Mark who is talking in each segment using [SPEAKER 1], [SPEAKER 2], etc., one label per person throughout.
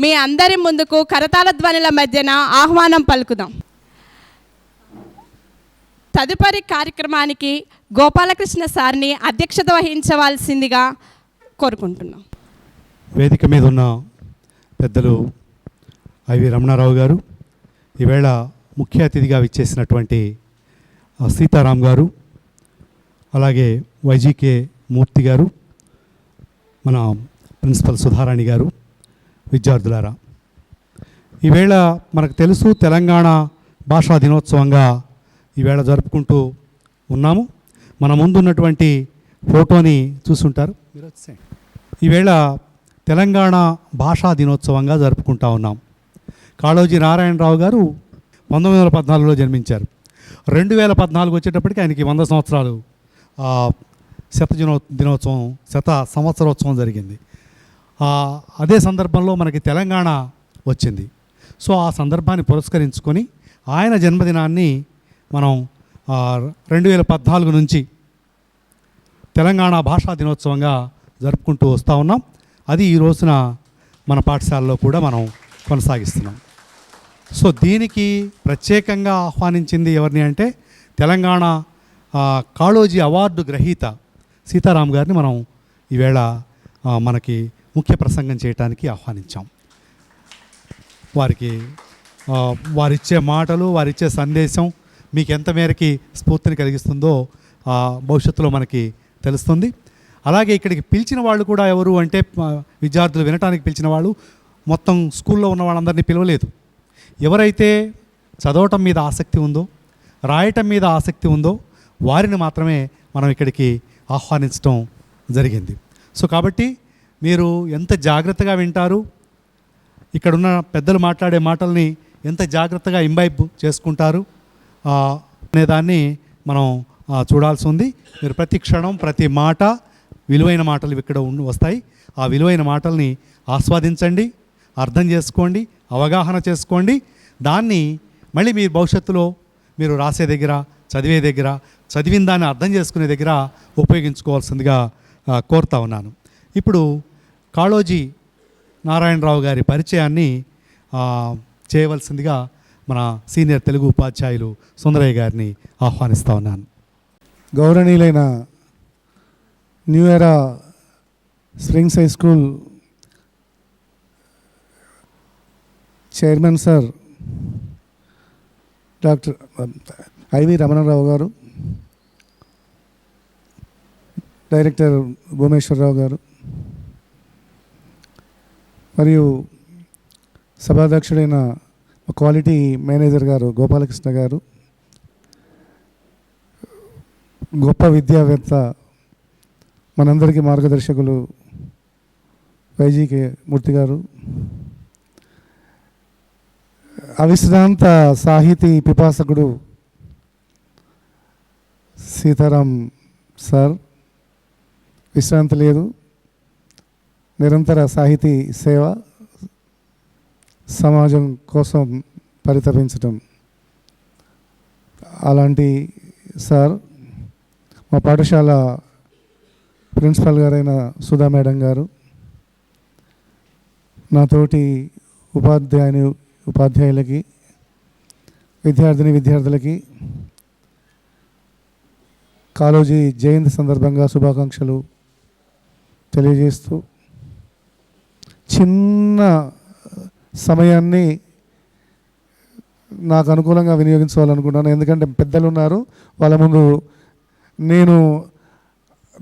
[SPEAKER 1] మీ అందరి ముందుకు కరతాళ ధ్వనుల మధ్యన ఆహ్వానం పలుకుదాం. తదుపరి కార్యక్రమానికి గోపాలకృష్ణ సార్ని అధ్యక్షత వహించవలసిందిగా కోరుకుంటున్నాం.
[SPEAKER 2] వేదిక మీద ఉన్న పెద్దలు ఐవి రమణారావు గారు, ఈవేళ ముఖ్య అతిథిగా విచ్చేసినటువంటి సీతారాం గారు, అలాగే వైజీకే మూర్తి గారు, మన ప్రిన్సిపల్ సుధారాణి గారు, విద్యార్థులారా, ఈవేళ మనకు తెలుసు తెలంగాణ భాషా దినోత్సవంగా ఈవేళ జరుపుకుంటూ ఉన్నాము. మన ముందున్నటువంటి ఫోటోని చూసుంటారు. ఈవేళ తెలంగాణ భాషా దినోత్సవంగా జరుపుకుంటూ ఉన్నాం. కాళోజీ నారాయణరావు గారు 1914లో జన్మించారు. 2014 వచ్చేటప్పటికి ఆయనకి 100 సంవత్సరాలు దినోత్సవం, సంవత్సరోత్సవం జరిగింది. అదే సందర్భంలో మనకి తెలంగాణ వచ్చింది. సో ఆ సందర్భాన్ని పురస్కరించుకొని ఆయన జన్మదినాన్ని మనం 2014 నుంచి తెలంగాణ భాషా దినోత్సవంగా జరుపుకుంటూ వస్తూ ఉన్నాం. అది ఈ రోజున మన పాఠశాలలో కూడా మనం కొనసాగిస్తున్నాం. సో దీనికి ప్రత్యేకంగా ఆహ్వానించింది ఎవరిని అంటే తెలంగాణ కాళోజీ అవార్డు గ్రహీత సీతారాం గారిని మనం ఈవేళ మనకి ముఖ్య ప్రసంగం చేయడానికి ఆహ్వానించాం. వారిచ్చే మాటలు, వారిచ్చే సందేశం మీకు ఎంత మేరకి స్ఫూర్తిని కలిగిస్తుందో భవిష్యత్తులో మనకి తెలుస్తుంది. అలాగే ఇక్కడికి పిలిచిన వాళ్ళు కూడా ఎవరు అంటే విద్యార్థులు వినటానికి పిలిచిన వాళ్ళు మొత్తం స్కూల్లో ఉన్న వాళ్ళందరినీ పిలవలేదు. ఎవరైతే చదవటం మీద ఆసక్తి ఉందో, రాయటం మీద ఆసక్తి ఉందో వారిని మాత్రమే మనం ఇక్కడికి ఆహ్వానించడం జరిగింది. సో కాబట్టి మీరు ఎంత జాగ్రత్తగా వింటారు, ఇక్కడున్న పెద్దలు మాట్లాడే మాటల్ని ఎంత జాగ్రత్తగా ఇంబైబ్ చేసుకుంటారు అనేదాన్ని మనం చూడాల్సి ఉంది. మీరు ప్రతి క్షణం, ప్రతి మాట, విలువైన మాటలు ఇక్కడ వస్తాయి. ఆ విలువైన మాటల్ని ఆస్వాదించండి, అర్థం చేసుకోండి, అవగాహన చేసుకోండి. దాన్ని మళ్ళీ మీ భవిష్యత్తులో మీరు రాసే దగ్గర, చదివే దగ్గర, చదివిన దాన్ని అర్థం చేసుకునే దగ్గర ఉపయోగించుకోవాల్సిందిగా కోరుతా ఉన్నాను. ఇప్పుడు కాళోజీ నారాయణరావు గారి పరిచయాన్ని చేయవలసిందిగా మన సీనియర్ తెలుగు ఉపాధ్యాయులు సుందరయ్య గారిని ఆహ్వానిస్తూ ఉన్నాను.
[SPEAKER 3] గౌరవనీయులైన new era springs high school chairman sir doctor I V Ramanarao గారు, డైరెక్టర్ భూమేశ్వరరావు గారు, మరియు సభాధ్యక్షుడైన క్వాలిటీ మేనేజర్ గారు గోపాలకృష్ణ గారు, గొప్ప విద్యావేత్త, మనందరికీ మార్గదర్శకులు వైజీకే మూర్తి గారు, అవిశ్రాంత సాహితీ పిపాసకుడు సీతారాం సార్, విశ్రాంతి లేదు, నిరంతర సాహితీ సేవ, సమాజం కోసం పరితపించటం. అలాంటి సార్ మా పాఠశాల ప్రిన్సిపల్ గారైన సుధా మేడం గారు, నాతోటి ఉపాధ్యాయులకి, విద్యార్థులకి కాళోజీ జయంతి సందర్భంగా శుభాకాంక్షలు తెలియజేస్తూ చిన్న సమయాన్ని నాకు అనుకూలంగా వినియోగించుకోవాలనుకుంటున్నాను. ఎందుకంటే పెద్దలు ఉన్నారు, వాళ్ళ ముందు నేను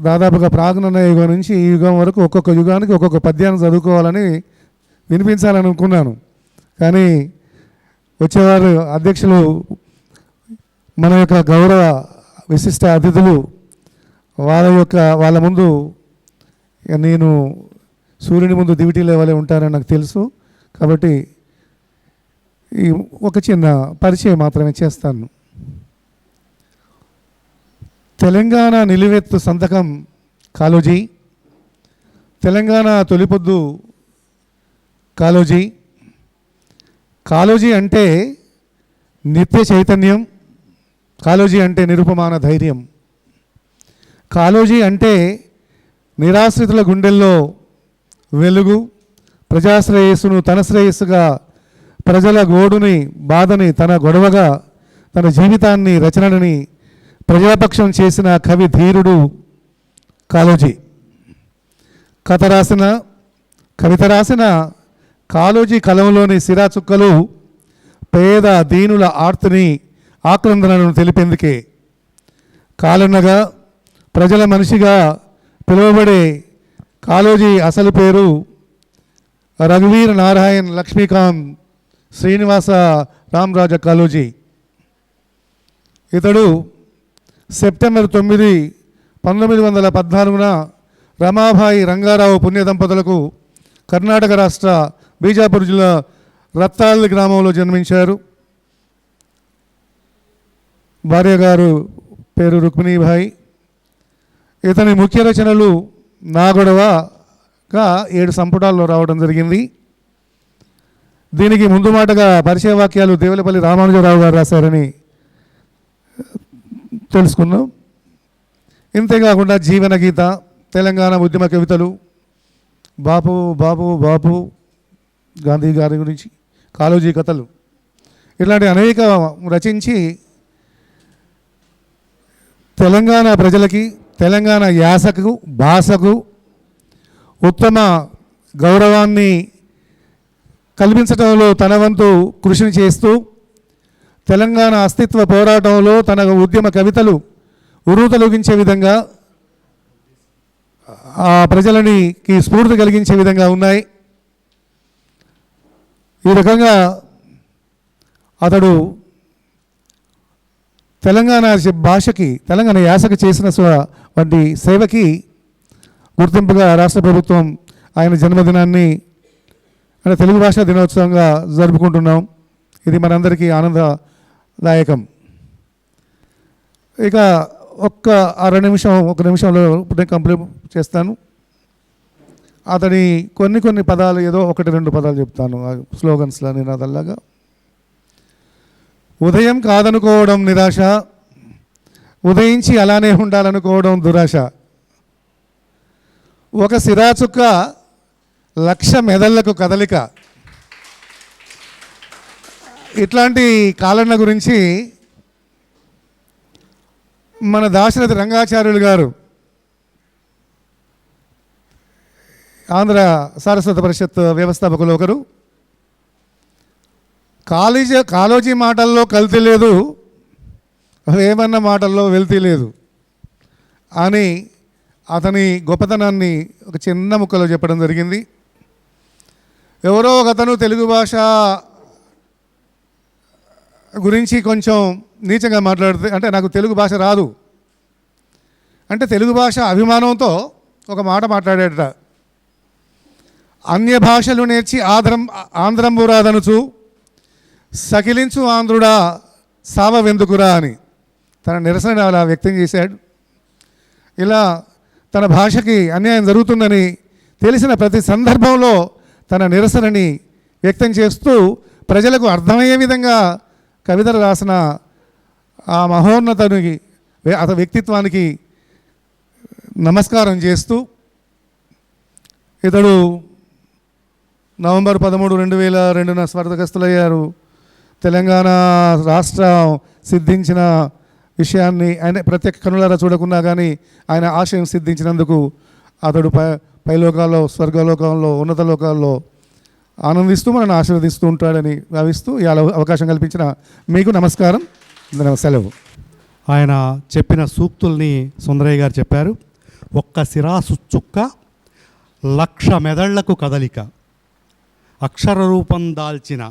[SPEAKER 3] దాదాపుగా ప్రాజ్ఞాన యుగం నుంచి ఈ యుగం వరకు ఒక్కొక్క యుగానికి ఒక్కొక్క పద్యాన్ని చదువుకోవాలని వినిపించాలని అనుకున్నాను. కానీ వచ్చేవారు అధ్యక్షులు, మన యొక్క గౌరవ విశిష్ట అతిథులు, వాళ్ళ ముందు నేను సూర్యుని ముందు దివిటీ లేవలే ఉంటానని నాకు తెలుసు. కాబట్టి ఈ ఒక చిన్న పరిచయం మాత్రమే చేస్తాను. తెలంగాణ నిలువెత్తు సంతకం కాళోజీ, తెలంగాణ తొలిపొద్దు కాళోజీ. కాళోజీ అంటే నిత్య చైతన్యం, కాళోజీ అంటే నిరుపమాన ధైర్యం, కాళోజీ అంటే నిరాశ్రితుల గుండెల్లో వెలుగు, ప్రజాశ్రేయస్సును తన శ్రేయస్సుగా, ప్రజల గోడుని బాధని తన గొడవగా, తన జీవితాన్ని రచనని ప్రజాపక్షం చేసిన కవి ధీరుడు కాళోజీ. కవిత రాసిన కాళోజీ కలంలోని సిరా చుక్కలు పేద దీనుల ఆర్తిని, ఆక్రందనను తెలిపేందుకే. కాలన్నగా, ప్రజల మనిషిగా పిలువబడే కాళోజీ అసలు పేరు రఘువీర నారాయణ్ లక్ష్మీకాంత్ శ్రీనివాస రామరాజ కాళోజీ. ఇతడు సెప్టెంబర్ 9, 1914 రమాబాయి రంగారావు పుణ్య దంపతులకు కర్ణాటక రాష్ట్ర బీజాపూర్ జిల్లా రత్తాల్ గ్రామంలో జన్మించారు. భార్య గారు పేరు రుక్మిణీబాయి. ఇతని ముఖ్య రచనలు నాగొడవగా 7 సంపుటాల్లో రావడం జరిగింది. దీనికి ముందు మాటగా పరిచయ వాక్యాలు దేవులపల్లి రామానుజరావు గారు రాశారని తెలుసుకున్నాం. ఇంతేకాకుండా జీవన గీత, తెలంగాణ ఉద్యమ కవితలు, బాపు బాపు బాపు గాంధీ గారి గురించి, కాళోజీ కథలు, ఇలాంటి అనేక రచించి తెలంగాణ ప్రజలకి, తెలంగాణ యాసకు, భాషకు ఉత్తమ గౌరవాన్ని కల్పించడంలో తన వంతు కృషిని చేస్తూ, తెలంగాణ అస్తిత్వ పోరాటంలో తన ఉద్యమ కవితలు ఉర్రూతలూగించే విధంగా, ఆ ప్రజలకి స్ఫూర్తి కలిగించే విధంగా ఉన్నాయి. ఈ రకంగా అతడు తెలంగాణ భాషకి, తెలంగాణ యాసకి చేసిన వంటి సేవకి గుర్తింపుగా రాష్ట్ర ప్రభుత్వం ఆయన జన్మదినాన్ని అంటే తెలుగు భాషా దినోత్సవంగా జరుపుకుంటున్నాం. ఇది మనందరికీ ఆనందదాయకం. ఇక ఒక నిమిషంలో నేను కంప్లీట్ చేస్తాను. అతని కొన్ని పదాలు, ఏదో 1-2 పదాలు చెప్తాను స్లోగన్స్లా నినాదల్లాగా. ఉదయం కాదనుకోవడం నిరాశ, ఉదయించి అలానే ఉండాలనుకోవడం దురాశ, ఒక సిరాచుక్క 1,00,000 మెదళ్లకు కదలిక. ఇట్లాంటి కాలన్న గురించి మన దాశరథి రంగాచార్యులు గారు ఆంధ్ర సారస్వత పరిషత్ వ్యవస్థాపకులు ఒకరు, కాళోజీ మాటల్లో కల్తీ లేదు, ఏమన్న మాటల్లో వెల్తీ లేదు అని అతని గొప్పతనాన్ని ఒక చిన్న ముక్కలో చెప్పడం జరిగింది. ఎవరో ఒకతను తెలుగు భాష గురించి కొంచెం నీచంగా మాట్లాడితే, అంటే నాకు తెలుగు భాష రాదు అంటే తెలుగు భాష అభిమానంతో ఒక మాట మాట్లాడేట. అన్య భాషలు నేర్చి ఆంధ్రంబురాదనుచు సకిలించు ఆంధ్రుడా సావవెందుకురా అని తన నిరసన అలా వ్యక్తం చేశాడు. ఇలా తన భాషకి అన్యాయం జరుగుతుందని తెలిసిన ప్రతి సందర్భంలో తన నిరసనని వ్యక్తం చేస్తూ ప్రజలకు అర్థమయ్యే విధంగా కవితలు రాసిన ఆ మహోన్నతునికి, అతని వ్యక్తిత్వానికి నమస్కారం చేస్తూ, ఇతడు నవంబర్ 13, 2002 స్వర్గస్థులయ్యారు. తెలంగాణ రాష్ట్రం సిద్ధించిన విషయాన్ని ఆయన ప్రత్యేక కనులారా చూడకున్నా కానీ ఆయన ఆశయం సిద్ధించినందుకు అతడు పైలోకాల్లో, స్వర్గలోకంలో, ఉన్నత లోకాల్లో ఆనందిస్తూ మనల్ని ఆశీర్వదిస్తూ ఉంటాడని భావిస్తూ ఈ అవకాశం కల్పించిన మీకు నమస్కారం, సెలవు.
[SPEAKER 2] ఆయన చెప్పిన సూక్తుల్ని సుందరయ్య గారు చెప్పారు. ఒక్క సిరాసు చుక్క 1,00,000 మెదళ్లకు కదలిక, అక్షర రూపం దాల్చిన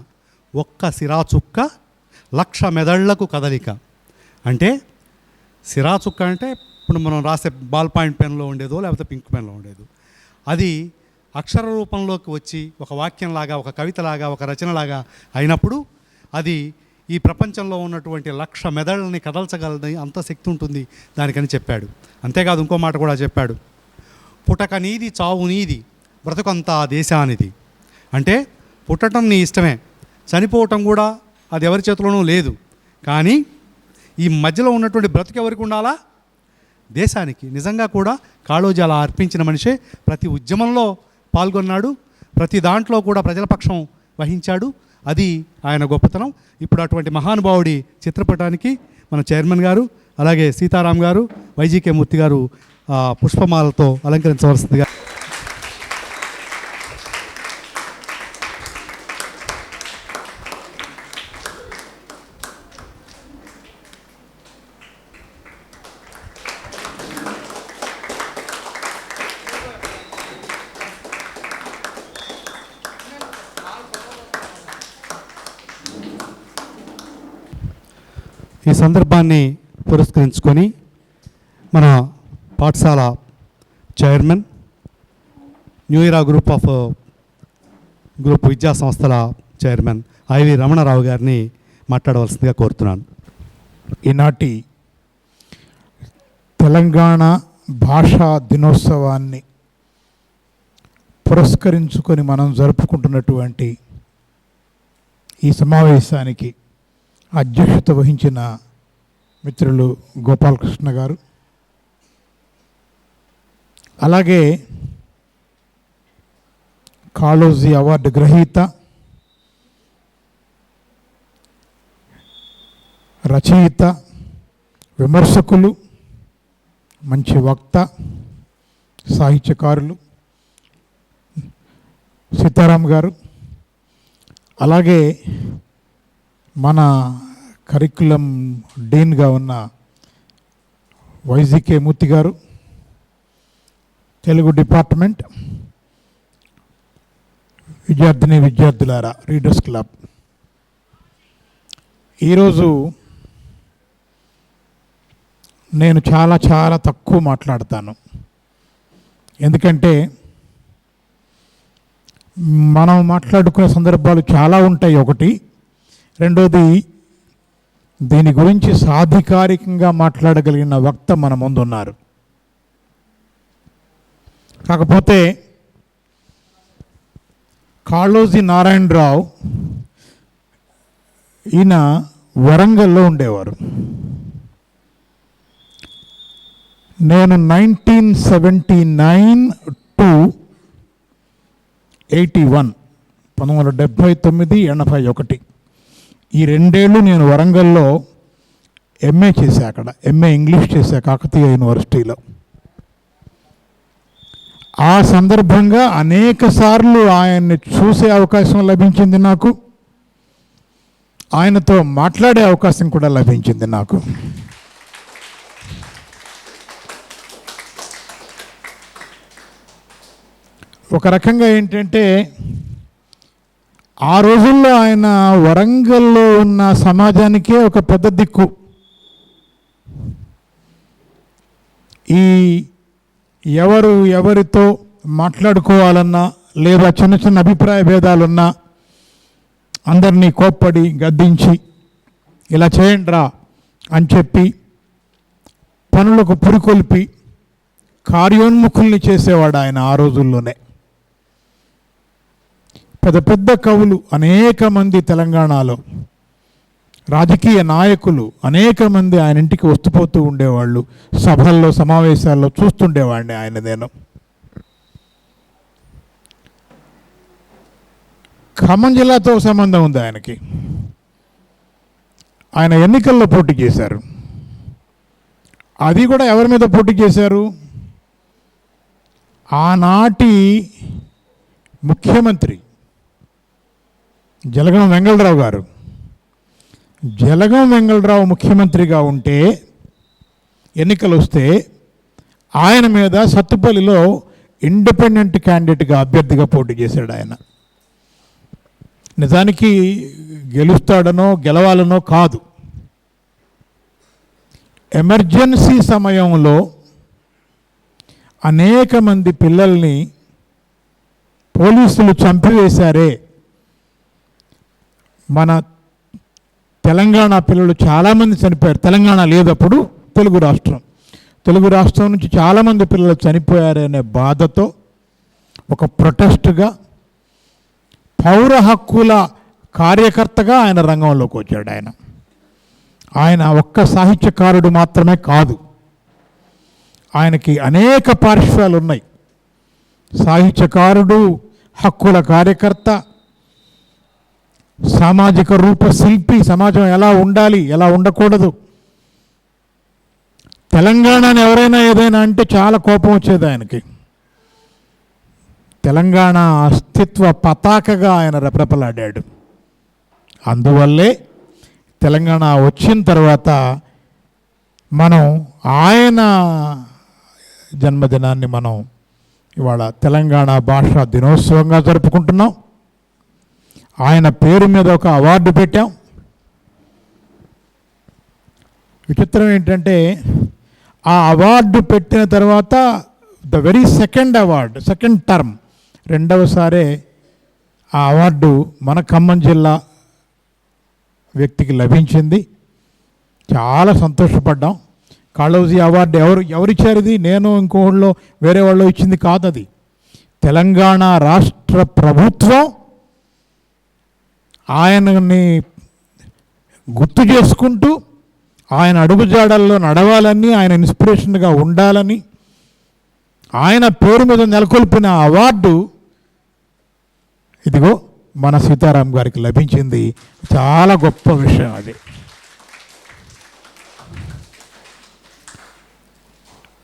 [SPEAKER 2] ఒక్క సిరాచుక్క 1,00,000 మెదళ్లకు కదలిక. అంటే సిరాచుక్క అంటే ఇప్పుడు మనం రాసే బాల్ పాయింట్ పెన్లో ఉండేదో లేకపోతే పింక్ పెన్లో ఉండేదో, అది అక్షర రూపంలోకి వచ్చి ఒక వాక్యంలాగా, ఒక కవితలాగా, ఒక రచనలాగా అయినప్పుడు అది ఈ ప్రపంచంలో ఉన్నటువంటి 1,00,000 మెదళ్ళని కదల్చగలది, అంత శక్తి ఉంటుంది దానికని చెప్పాడు. అంతేకాదు ఇంకో మాట కూడా చెప్పాడు. పుటక నీది చావు నీది బ్రతుకంతా దేశానిది. అంటే పుట్టడం నీ ఇష్టమే, చనిపోవటం కూడా అది ఎవరి చేతిలోనూ లేదు. కానీ ఈ మధ్యలో ఉన్నటువంటి బ్రతుకు ఎవరికి ఉండాలా? దేశానికి. నిజంగా కూడా కాళోజీ అలా అర్పించిన మనిషే. ప్రతి ఉద్యమంలో పాల్గొన్నాడు, ప్రతి దాంట్లో కూడా ప్రజల పక్షం వహించాడు. అది ఆయన గొప్పతనం. ఇప్పుడు అటువంటి మహానుభావుడి చిత్రపటానికి మన చైర్మన్ గారు, అలాగే సీతారాం గారు, వైజీకే మూర్తి గారు పుష్పమాలతో అలంకరించవలసిందిగా. ఈ సందర్భాన్ని పురస్కరించుకొని మన పాఠశాల చైర్మన్, న్యూ ఇరా గ్రూప్ విద్యా సంస్థల చైర్మన్ ఐవి రమణారావు గారిని మాట్లాడవలసిందిగా కోరుతున్నాను.
[SPEAKER 4] ఈనాటి తెలంగాణ భాషా దినోత్సవాన్ని పురస్కరించుకొని మనం జరుపుకుంటున్నటువంటి ఈ సమావేశానికి అధ్యక్షత వహించిన మిత్రులు గోపాలకృష్ణ గారు, అలాగే కాళోజీ అవార్డు గ్రహీత, రచయిత, విమర్శకులు, మంచి వక్త, సాహిత్యకారులు సీతారాం గారు, అలాగే మన కరికులం డీన్గా ఉన్న వైజీకే మూర్తి గారు, తెలుగు డిపార్ట్మెంట్, విద్యార్థులారా, రీడర్స్ క్లబ్. ఈరోజు నేను చాలా చాలా తక్కువ మాట్లాడతాను. ఎందుకంటే మనం మాట్లాడుకునే సందర్భాలు చాలా ఉంటాయి. ఒకటి, రెండోది, దీని గురించి సాధికారికంగా మాట్లాడగలిగిన వక్త మన ముందున్నారు. కాకపోతే కాళోజీ నారాయణరావు ఈయన వరంగల్లో ఉండేవారు. నేను 1979 to 81 1979, 81 ఈ 2 ఏళ్ళు నేను వరంగల్లో ఎంఏ చేశా. అక్కడ ఎంఏ ఇంగ్లీష్ చేశా కాకతీయ యూనివర్సిటీలో. ఆ సందర్భంగా అనేక సార్లు ఆయన్ని చూసే అవకాశం లభించింది నాకు, ఆయనతో మాట్లాడే అవకాశం కూడా లభించింది నాకు. ఒక రకంగా ఏంటంటే ఆ రోజుల్లో ఆయన వరంగల్లో ఉన్న సమాజానికే ఒక పెద్ద దిక్కు. ఈ ఎవరితో మాట్లాడుకోవాలన్నా, లేదా చిన్న చిన్న అభిప్రాయ భేదాలున్నా అందరినీ కోప్పడి గద్దించి ఇలా చేయండిరా అని చెప్పి పనులకు పురికొల్పి కార్యోన్ముఖుల్ని చేసేవాడు ఆయన ఆ రోజుల్లోనే. పెద్ద పెద్ద కవులు అనేక మంది, తెలంగాణలో రాజకీయ నాయకులు అనేక మంది ఆయన ఇంటికి వస్తుపోతూ ఉండేవాళ్ళు. సభల్లో, సమావేశాల్లో చూస్తుండేవాడిని ఆయన. నేను ఖమ్మం జిల్లాతో సంబంధం ఉంది ఆయనకి. ఆయన ఎన్నికల్లో పోటీ చేశారు. అది కూడా ఎవరి మీద పోటీ చేశారు? ఆనాటి ముఖ్యమంత్రి జలగం వెంగళరావు గారు. జలగం వెంగళరావు ముఖ్యమంత్రిగా ఉంటే ఎన్నికలు వస్తే ఆయన మీద సత్తుపల్లిలో ఇండిపెండెంట్ క్యాండిడేట్గా, అభ్యర్థిగా పోటీ చేశాడు ఆయన. నిజానికి గెలుస్తాడనో గెలవాలనో కాదు, ఎమర్జెన్సీ సమయంలో అనేక మంది పిల్లల్ని పోలీసులు చంపివేశారే. మన తెలంగాణ పిల్లలు చాలామంది చనిపోయారు. తెలంగాణ లేదప్పుడు తెలుగు రాష్ట్రం నుంచి చాలామంది పిల్లలు చనిపోయారనే బాధతో ఒక ప్రొటెస్ట్గా, పౌర హక్కుల కార్యకర్తగా ఆయన రంగంలోకి వచ్చాడు. ఆయన ఒక్క సాహిత్యకారుడు మాత్రమే కాదు, ఆయనకి అనేక పార్శ్వాలు ఉన్నాయి. సాహిత్యకారుడు, హక్కుల కార్యకర్త, సామాజిక రూపశిల్పి, సమాజం ఎలా ఉండాలి ఎలా ఉండకూడదు. తెలంగాణని ఎవరైనా ఏదైనా అంటే చాలా కోపం వచ్చేది ఆయనకి. తెలంగాణ అస్తిత్వ పతాకగా ఆయన రెపరెపలాడాడు. అందువల్లే తెలంగాణ వచ్చిన తర్వాత మనం ఆయన జన్మదినాన్ని మనం ఇవాళ తెలంగాణ భాషా దినోత్సవంగా జరుపుకుంటున్నాం. ఆయన పేరు మీద ఒక అవార్డు పెట్టాం. విచిత్రం ఏంటంటే ఆ అవార్డు పెట్టిన తర్వాత the very second award, second term, రెండవసారే ఆ అవార్డు మన ఖమ్మం జిల్లా వ్యక్తికి లభించింది. చాలా సంతోషపడ్డాం. కాళోజీ అవార్డు ఎవరిచ్చారు? ఇది నేను ఇంకోళ్ళు వేరే వాళ్ళు ఇచ్చింది కాదు. అది తెలంగాణ రాష్ట్ర ప్రభుత్వం ఆయనని గుర్తు చేసుకుంటూ ఆయన అడుగుజాడల్లో నడవాలని, ఆయన ఇన్స్పిరేషన్గా ఉండాలని ఆయన పేరు మీద నెలకొల్పిన అవార్డు ఇదిగో మన సీతారాం గారికి లభించింది. చాలా గొప్ప విషయం అది.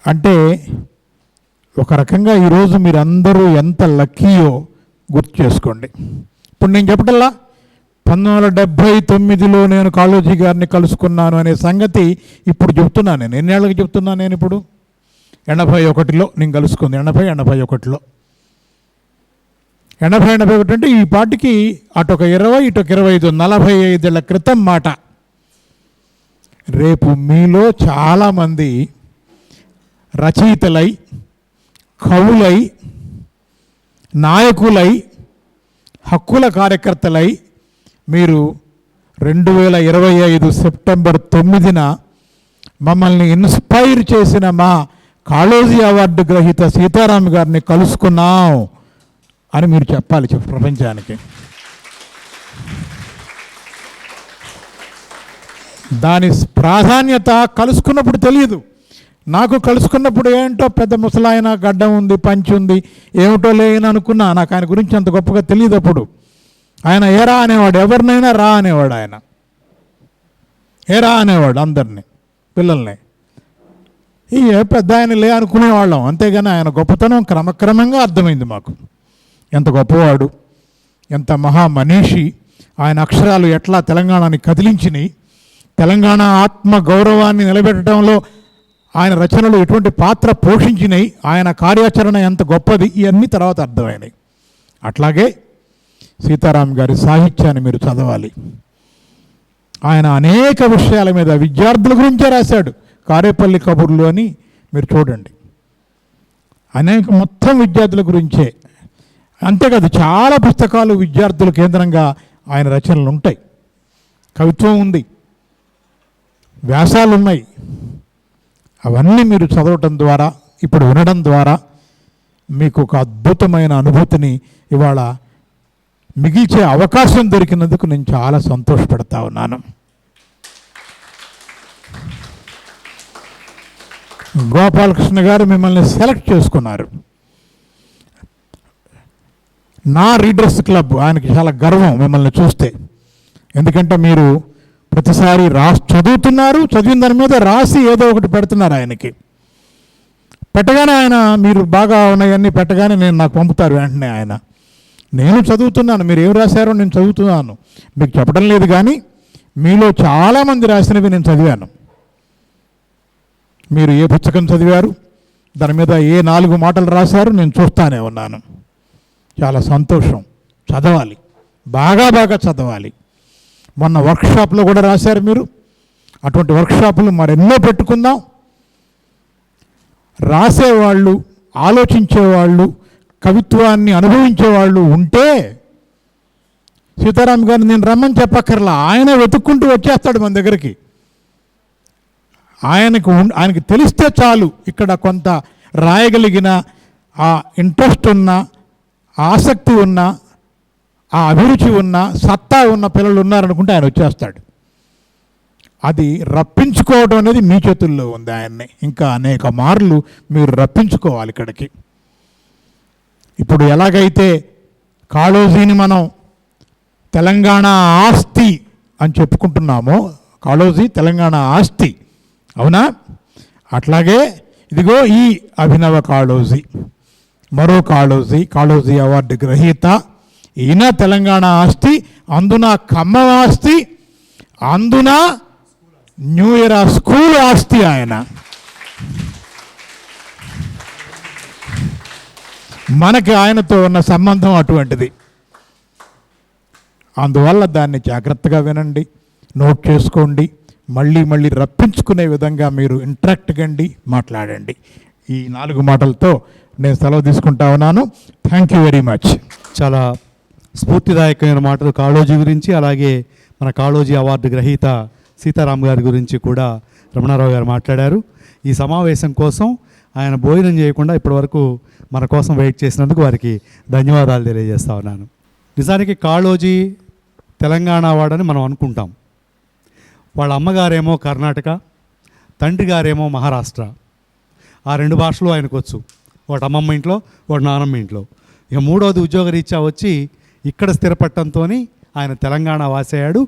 [SPEAKER 4] అంటే ఒక రకంగా ఈరోజు మీరందరూ ఎంత లక్కీయో గుర్తు చేసుకోండి. ఇప్పుడు నేను చెప్పటల్లా 1979లో నేను కాళోజీ గారిని కలుసుకున్నాను అనే సంగతి ఇప్పుడు చెప్తున్నాను. నేను ఎన్నేళ్ళకి చెప్తున్నాను? నేను ఇప్పుడు 81లో నేను కలుసుకుంది. 81లో 81 అంటే ఈ పాటికి అటొక 20 ఇటొక 25 45 ఏళ్ల క్రితం మాట. రేపు మీలో చాలామంది రచయితలై, కవులై, నాయకులై, హక్కుల కార్యకర్తలై మీరు 2025 సెప్టెంబర్ 9న మమ్మల్ని ఇన్స్పైర్ చేసిన మా కాళోజీ అవార్డు గ్రహీత సీతారాం గారిని కలుసుకున్నాం అని మీరు చెప్పాలి ప్రపంచానికి. దాని ప్రాధాన్యత కలుసుకున్నప్పుడు తెలియదు. నాకు కలుసుకున్నప్పుడు ఏంటో పెద్ద ముసలాయన, గడ్డం ఉంది, పంచి ఉంది, ఏమిటో లేని అనుకున్నా. నాకు ఆయన గురించి అంత గొప్పగా తెలియదు. అప్పుడు ఆయన ఏరా అనేవాడు, ఎవరినైనా రా అనేవాడు. ఆయన ఏరా అనేవాడు అందరినీ, పిల్లల్ని. ఈ పెద్ద ఆయన లే అనుకునేవాళ్ళం, అంతేగాని ఆయన గొప్పతనం క్రమక్రమంగా అర్థమైంది మాకు. ఎంత గొప్పవాడు, ఎంత మహామనీషి, ఆయన అక్షరాలు ఎట్లా తెలంగాణని కదిలించినాయి, తెలంగాణ ఆత్మ గౌరవాన్ని నిలబెట్టడంలో ఆయన రచనలు ఎటువంటి పాత్ర పోషించినాయి, ఆయన కార్యాచరణ ఎంత గొప్పది, ఇవన్నీ తర్వాత అర్థమైనాయి. అట్లాగే సీతారాం గారి సాహిత్యాన్ని మీరు చదవాలి. ఆయన అనేక విషయాల మీద విద్యార్థుల గురించే రాశాడు. కారేపల్లి కబుర్లు అని మీరు చూడండి, అనేక మొత్తం విద్యార్థుల గురించే. అంతేకాదు చాలా పుస్తకాలు విద్యార్థుల కేంద్రంగా ఆయన రచనలు ఉంటాయి. కవిత్వం ఉంది, వ్యాసాలు ఉన్నాయి. అవన్నీ మీరు చదవటం ద్వారా, ఇప్పుడు వినడం ద్వారా మీకు ఒక అద్భుతమైన అనుభూతిని ఇవాళ మిగిల్చే అవకాశం దొరికినందుకు నేను చాలా సంతోషపడతా ఉన్నాను. గోపాలకృష్ణ గారు మిమ్మల్ని సెలెక్ట్ చేసుకున్నారు. నా రీడర్స్ క్లబ్, ఆయనకి చాలా గర్వం మిమ్మల్ని చూస్తే. ఎందుకంటే మీరు ప్రతిసారి చదువుతున్నారు, చదివిన దాని మీద రాసి ఏదో ఒకటి పెడుతున్నారు. ఆయనకి పెట్టగానే ఆయన మీరు బాగా ఉన్నాయన్నీ పెట్టగానే నాకు పంపుతారు వెంటనే. ఆయన నేను చదువుతున్నాను, మీరు ఏం రాశారో నేను చదువుతున్నాను, మీకు చెప్పడం లేదు కానీ మీలో చాలామంది రాసినవి నేను చదివాను. మీరు ఏ పుస్తకం చదివారు, దాని మీద ఏ 4 మాటలు రాశారు నేను చూస్తానే ఉన్నాను. చాలా సంతోషం. చదవాలి, బాగా బాగా చదవాలి. మొన్న వర్క్షాప్లో కూడా రాశారు మీరు. అటువంటి వర్క్షాపులు మరెన్నో పెట్టుకుందాం. రాసేవాళ్ళు, ఆలోచించేవాళ్ళు, కవిత్వాన్ని అనుభవించేవాళ్ళు ఉంటే సీతారాం గారిని నేను రమ్మని చెప్పక్కర్లా, ఆయనే వెతుక్కుంటూ వచ్చేస్తాడు మన దగ్గరికి. ఆయనకి తెలిస్తే చాలు ఇక్కడ కొంత రాయగలిగిన ఆ ఇంట్రెస్ట్ ఉన్న, ఆసక్తి ఉన్న, ఆ అభిరుచి ఉన్న, సత్తా ఉన్న పిల్లలు ఉన్నారనుకుంటే ఆయన వచ్చేస్తాడు. అది రప్పించుకోవడం అనేది మీ చేతుల్లో ఉంది. ఆయన్ని ఇంకా అనేక మార్లు మీరు రప్పించుకోవాలి ఇక్కడికి. ఇప్పుడు ఎలాగైతే కాళోజీని మనం తెలంగాణ ఆస్తి అని చెప్పుకుంటున్నామో, కాళోజీ తెలంగాణ ఆస్తి, అవునా? అట్లాగే ఇదిగో ఈ అభినవ కాళోజీ, మరో కాళోజీ, కాళోజీ అవార్డు గ్రహీత. ఈయన తెలంగాణ ఆస్తి, అందున ఖమ్మం ఆస్తి, అందున న్యూ ఇయర్ స్కూల్ ఆస్తి ఆయన. మనకి ఆయనతో ఉన్న సంబంధం అటువంటిది. అందువల్ల దాన్ని జాగ్రత్తగా వినండి, నోట్ చేసుకోండి, మళ్ళీ మళ్ళీ రప్పించుకునే విధంగా మీరు ఇంటరాక్ట్ కండి, మాట్లాడండి. ఈ 4 మాటలతో నేను సెలవు తీసుకుంటా ఉన్నాను. Thank you very much.
[SPEAKER 2] చాలా స్ఫూర్తిదాయకమైన మాటలు కాళోజీ గురించి, అలాగే మన కాళోజీ అవార్డు గ్రహీత సీతారాం గారి గురించి కూడా రమణారావు గారు మాట్లాడారు. ఈ సమావేశం కోసం ఆయన భోజనం చేయకుండా ఇప్పటివరకు మన కోసం వెయిట్ చేసినందుకు వారికి ధన్యవాదాలు తెలియజేస్తా ఉన్నాను. నిజానికి కాళోజీ తెలంగాణ వాడని మనం అనుకుంటాం. వాళ్ళ అమ్మగారేమో కర్ణాటక, తండ్రి గారేమో మహారాష్ట్ర. ఆ 2 భాషలు ఆయనకు వచ్చు. ఒకటి అమ్మమ్మ ఇంట్లో, ఒకటి నానమ్మ ఇంట్లో. ఇక 3వది ఉద్యోగరీత్యా వచ్చి ఇక్కడ స్థిరపడటంతో ఆయన తెలంగాణ వాసయ్యాడు.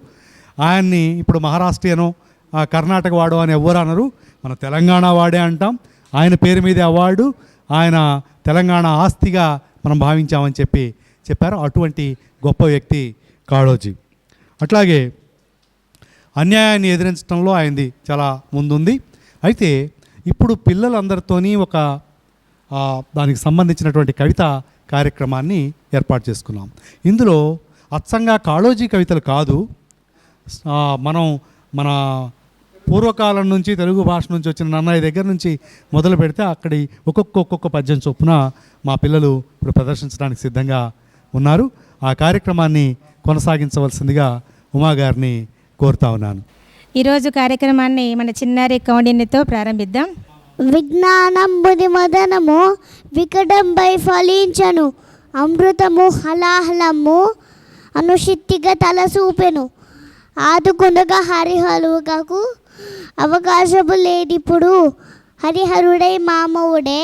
[SPEAKER 2] ఆయన్ని ఇప్పుడు మహారాష్ట్రియనో కర్ణాటక వాడు అని ఎవ్వరు అనరు, మన తెలంగాణ వాడే అంటాం. ఆయన పేరు మీదే అవార్డు, ఆయన తెలంగాణ ఆస్తిగా మనం భావించామని చెప్పారు. అటువంటి గొప్ప వ్యక్తి కాళోజీ. అట్లాగే అన్యాయాన్ని ఎదిరించడంలో ఆయనది చాలా ముందుంది. అయితే ఇప్పుడు పిల్లలందరితోని ఒక దానికి సంబంధించినటువంటి కవిత కార్యక్రమాన్ని ఏర్పాటు చేసుకున్నాం. ఇందులో అచ్చంగా కాళోజీ కవితలు కాదు, మనం మన పూర్వకాలం నుంచి తెలుగు భాష నుంచి వచ్చిన నన్నయ్య దగ్గర నుంచి మొదలు పెడితే అక్కడి ఒక్కొక్క పద్యం చొప్పున మా పిల్లలు ఇప్పుడు ప్రదర్శించడానికి సిద్ధంగా ఉన్నారు. ఆ కార్యక్రమాన్ని కొనసాగించవలసిందిగా ఉమా గారిని కోరుతా ఉన్నాను.
[SPEAKER 1] ఈరోజు కార్యక్రమాన్ని మన చిన్నారి కౌండిన్యతో ప్రారంభిద్దాం.
[SPEAKER 5] విజ్ఞానంబుది మదనము వికటంబై ఫలించను, అమృతము హలాహలము అనుషిత్తిగా తలసూపెను, ఆదుకునగా హరిహరులకు అవకాశము లేనిప్పుడు, హరిహరుడై మామవుడే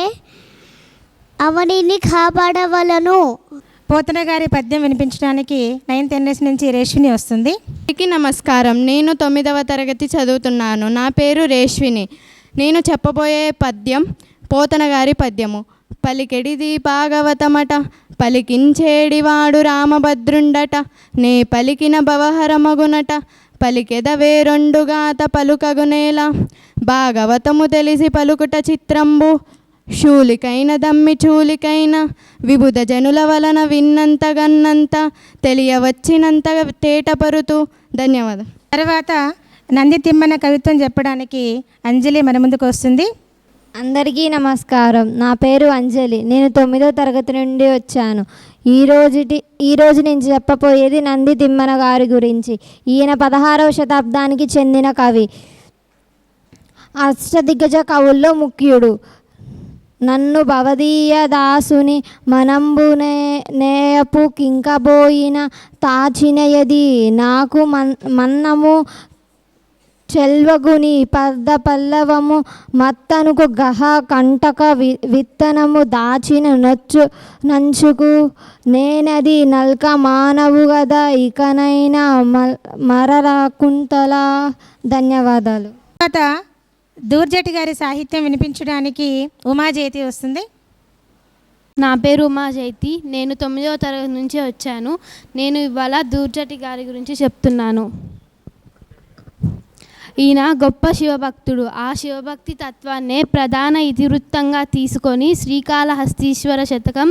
[SPEAKER 5] అవనిని కాపాడవలను.
[SPEAKER 1] పోతన గారి పద్యం వినిపించడానికి 9th NS నుంచి రేష్విని వస్తుంది.
[SPEAKER 6] అందరికీ నమస్కారం. నేను 9వ తరగతి చదువుతున్నాను. నా పేరు రేష్విని. నేను చెప్పబోయే పద్యం పోతన గారి పద్యము. పలికెడిది భాగవతమట, పలికించేడివాడు రామభద్రుండట, నే పలికిన భవహరమగునట, పలికెదవే 2 గాత పలుకగునేల, భాగవతము తెలిసి పలుకుట చిత్రంబు, శూలికైన దమ్మి చూలికైన విబుధ జనుల వలన విన్నంత గన్నంత, తెలియవచ్చినంత తేటపరుతూ. ధన్యవాదాలు.
[SPEAKER 1] తర్వాత నంది తిమ్మన కవిత్వం చెప్పడానికి అంజలి మన ముందుకు వస్తుంది.
[SPEAKER 7] అందరికీ నమస్కారం. నా పేరు అంజలి. నేను 9వ తరగతి నుండి వచ్చాను. ఈరోజు నేను చెప్పబోయేది నంది తిమ్మన గారి గురించి. ఈయన 16వ శతాబ్దానికి చెందిన కవి, అష్టదిగ్గజ కవుల్లో ముఖ్యుడు. నన్ను భవదీయ దాసుని మనంబు నేయపు కింకబోయిన తాచినయది, నాకు మన్నము చెల్వగుని పద్ద పల్లవము, మత్తనుకు గహ కంటక విత్తనము దాచిన నంచుకు, నేనది నల్క మానవు గదా ఇకనైనా మరరాకుంతలా. ధన్యవాదాలు.
[SPEAKER 1] తర్వాత దూర్జటి గారి సాహిత్యం వినిపించడానికి ఉమాజయతి వస్తుంది.
[SPEAKER 8] నా పేరు ఉమాజయతి. నేను 9వ తరగతి నుంచి వచ్చాను. నేను ఇవాళ దూర్జటి గారి గురించి చెప్తున్నాను. ఈయన గొప్ప శివభక్తుడు. ఆ శివభక్తి తత్వాన్నే ప్రధాన ఇతివృత్తంగా తీసుకొని శ్రీకాళహస్తీశ్వర శతకం,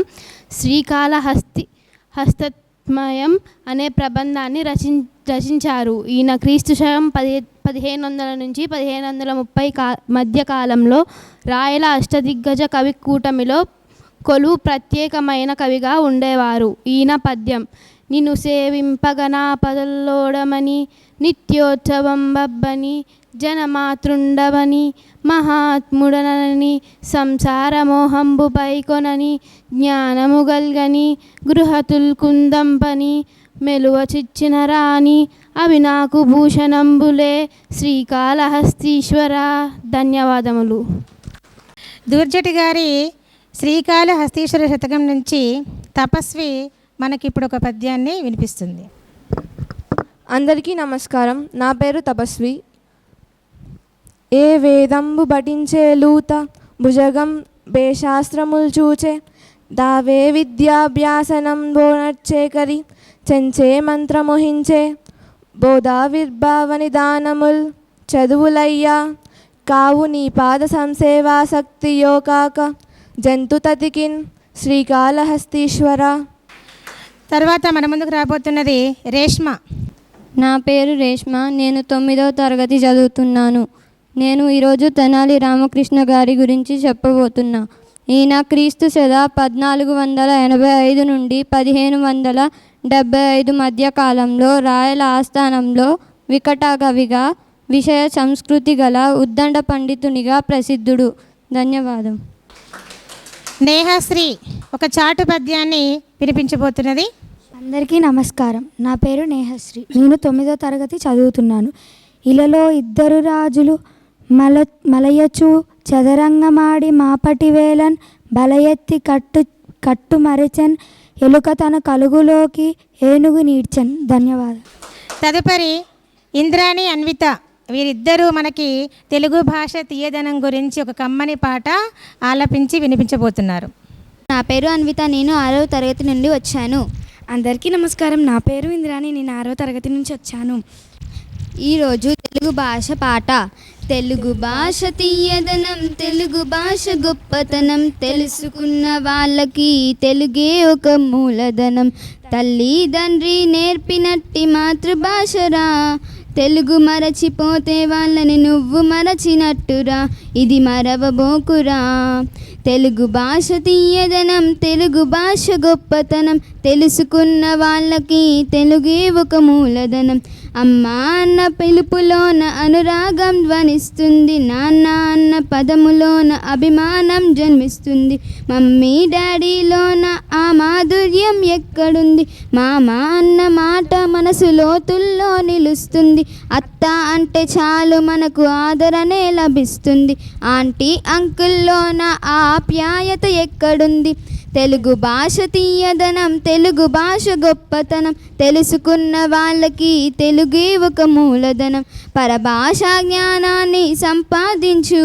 [SPEAKER 8] హస్తమయం అనే ప్రబంధాన్ని రచించారు. ఈయన క్రీస్తు శకం 1500 నుంచి 1530 మధ్య కాలంలో రాయల అష్టదిగ్గజ కవి కూటమిలో కొలువు ప్రత్యేకమైన కవిగా ఉండేవారు. ఈయన పద్యం: నిన్ను సేవింపగనా పదల్లోడమని, నిత్యోత్సవం బబ్బని, జనమాతృండవని, మహాత్ముడనని, సంసార మోహంబు పైకొనని, జ్ఞానము గల్గని, గృహతుల్ కుందంపని, మెలువ చిచ్చిన రాణి, అవి నాకు భూషణంబులే, శ్రీకాళహస్తీశ్వర. ధన్యవాదములు.
[SPEAKER 1] దూర్జటి గారి శ్రీకాళహస్తీశ్వర శతకం నుంచి తపస్వి మనకి ఇప్పుడు ఒక పద్యాన్ని వినిపిస్తుంది.
[SPEAKER 9] అందరికీ నమస్కారం. నా పేరు తపస్వి. ఏ వేదంబు పఠించే లూత భుజగం బేశాస్త్రముల్ చూచే దావే విద్యాభ్యాసనం బోనర్చేకరి చెంచే మంత్రమోహించే బోధావిర్భావని దానముల్ చదువులయ్యా కావు నీ పాద సంసేవాసక్తియో కాక జంతు తతికిన్ శ్రీకాళహస్తీశ్వర.
[SPEAKER 1] తర్వాత మన ముందుకు రాబోతున్నది రేష్మ.
[SPEAKER 7] నా పేరు రేష్మ. నేను 9వ తరగతి చదువుతున్నాను. నేను ఈరోజు తెనాలి రామకృష్ణ గారి గురించి చెప్పబోతున్నా. ఈయన క్రీస్తు శద 1485 నుండి 1575 మధ్య కాలంలో రాయల ఆస్థానంలో వికట కవిగా, విషయ సంస్కృతి గల ఉద్దండ పండితునిగా ప్రసిద్ధుడు. ధన్యవాదం.
[SPEAKER 1] నేహశ్రీ ఒక చాటు పద్యాన్ని వినిపించబోతున్నది.
[SPEAKER 10] అందరికీ నమస్కారం. నా పేరు నేహశ్రీ. నేను 9వ తరగతి చదువుతున్నాను. ఇలలో ఇద్దరు రాజులు మలయచు చదరంగమాడి మాపటి వేలన్ బలయెత్తి కట్టు మరచన్ ఎలుక తన కలుగులోకి ఏనుగు నీడ్చన్. ధన్యవాదాలు.
[SPEAKER 1] తదుపరి ఇంద్రాణి, అన్విత వీరిద్దరూ మనకి తెలుగు భాష తీయదనం గురించి ఒక కమ్మని పాట ఆలపించి వినిపించబోతున్నారు.
[SPEAKER 10] నా పేరు అన్విత. నేను 6వ తరగతి నుండి వచ్చాను. అందరికీ నమస్కారం. నా పేరు ఇంద్రాణి. నేను 6వ తరగతి నుంచి వచ్చాను.
[SPEAKER 7] ఈరోజు తెలుగు భాష పాట. తెలుగు భాష తీయదనం, తెలుగు భాష గొప్పతనం, తెలుసుకున్న వాళ్ళకి తెలుగే ఒక మూలధనం. తల్లి తండ్రి నేర్పినట్టి మాతృభాషరా, తెలుగు మరచిపోతే వాళ్ళని నువ్వు మరచినట్టురా, ఇది మరవబోకురా. తెలుగు భాష తీయదనం, తెలుగు భాష గొప్పతనం, తెలుసుకున్న వాళ్ళకి తెలుగే ఒక మూలధనం. అమ్మా అన్న పిలుపులోన అనురాగం ధ్వనిస్తుంది, నాన్న అన్న పదములోన అభిమానం జన్మిస్తుంది, మమ్మీ డాడీలోన ఆ మాధుర్యం ఎక్కడుంది, మామ అన్న మాట మనసు లోతుల్లో నిలుస్తుంది, అత్త అంటే చాలు మనకు ఆదరణే లభిస్తుంది, ఆంటీ అంకుల్లోన ఆ ఆప్యాయత ఎక్కడుంది. తెలుగు భాష తీయదనం, తెలుగు భాష గొప్పతనం, తెలుసుకున్న వాళ్ళకి తెలుగే ఒక మూలధనం. పరభాషా జ్ఞానాన్ని సంపాదించు,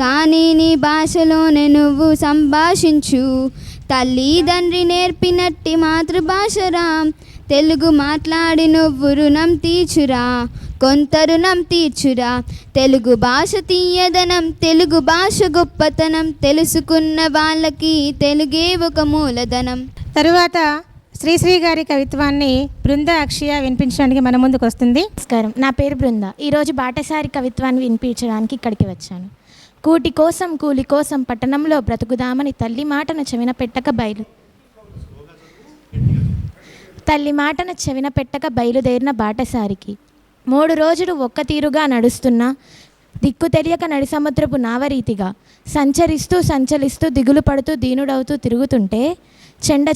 [SPEAKER 7] కానీ నీ భాషలోనే నువ్వు సంభాషించు. తల్లి తండ్రి నేర్పినట్టి మాతృభాషరా, తెలుగు మాట్లాడి నువ్వు రుణం తీర్చురా, కొంత రుణం తీర్చురా. తెలుగు భాష తీయదనం, తెలుగు భాష గొప్పతనం, తెలుసుకున్న వాళ్ళకి తెలుగే ఒక మూలధనం.
[SPEAKER 1] తరువాత శ్రీశ్రీ గారి కవిత్వాన్ని బృంద అక్షయ వినిపించడానికి మన ముందుకు వస్తుంది.
[SPEAKER 11] నమస్కారం. నా పేరు బృంద. ఈరోజు బాటసారి కవిత్వాన్ని వినిపించడానికి ఇక్కడికి వచ్చాను. కూటి కోసం కూలి కోసం పట్టణంలో బ్రతుకుదామని తల్లి మాటను చెవిన పెట్టక బయలుదేరిన బాటసారికి 3 రోజులు ఒక్క తీరుగా నడుస్తున్నా, దిక్కు తెలియక నడి సముద్రపు నావరీతిగా సంచలిస్తూ దిగులు పడుతూ దీనుడవుతూ తిరుగుతుంటే,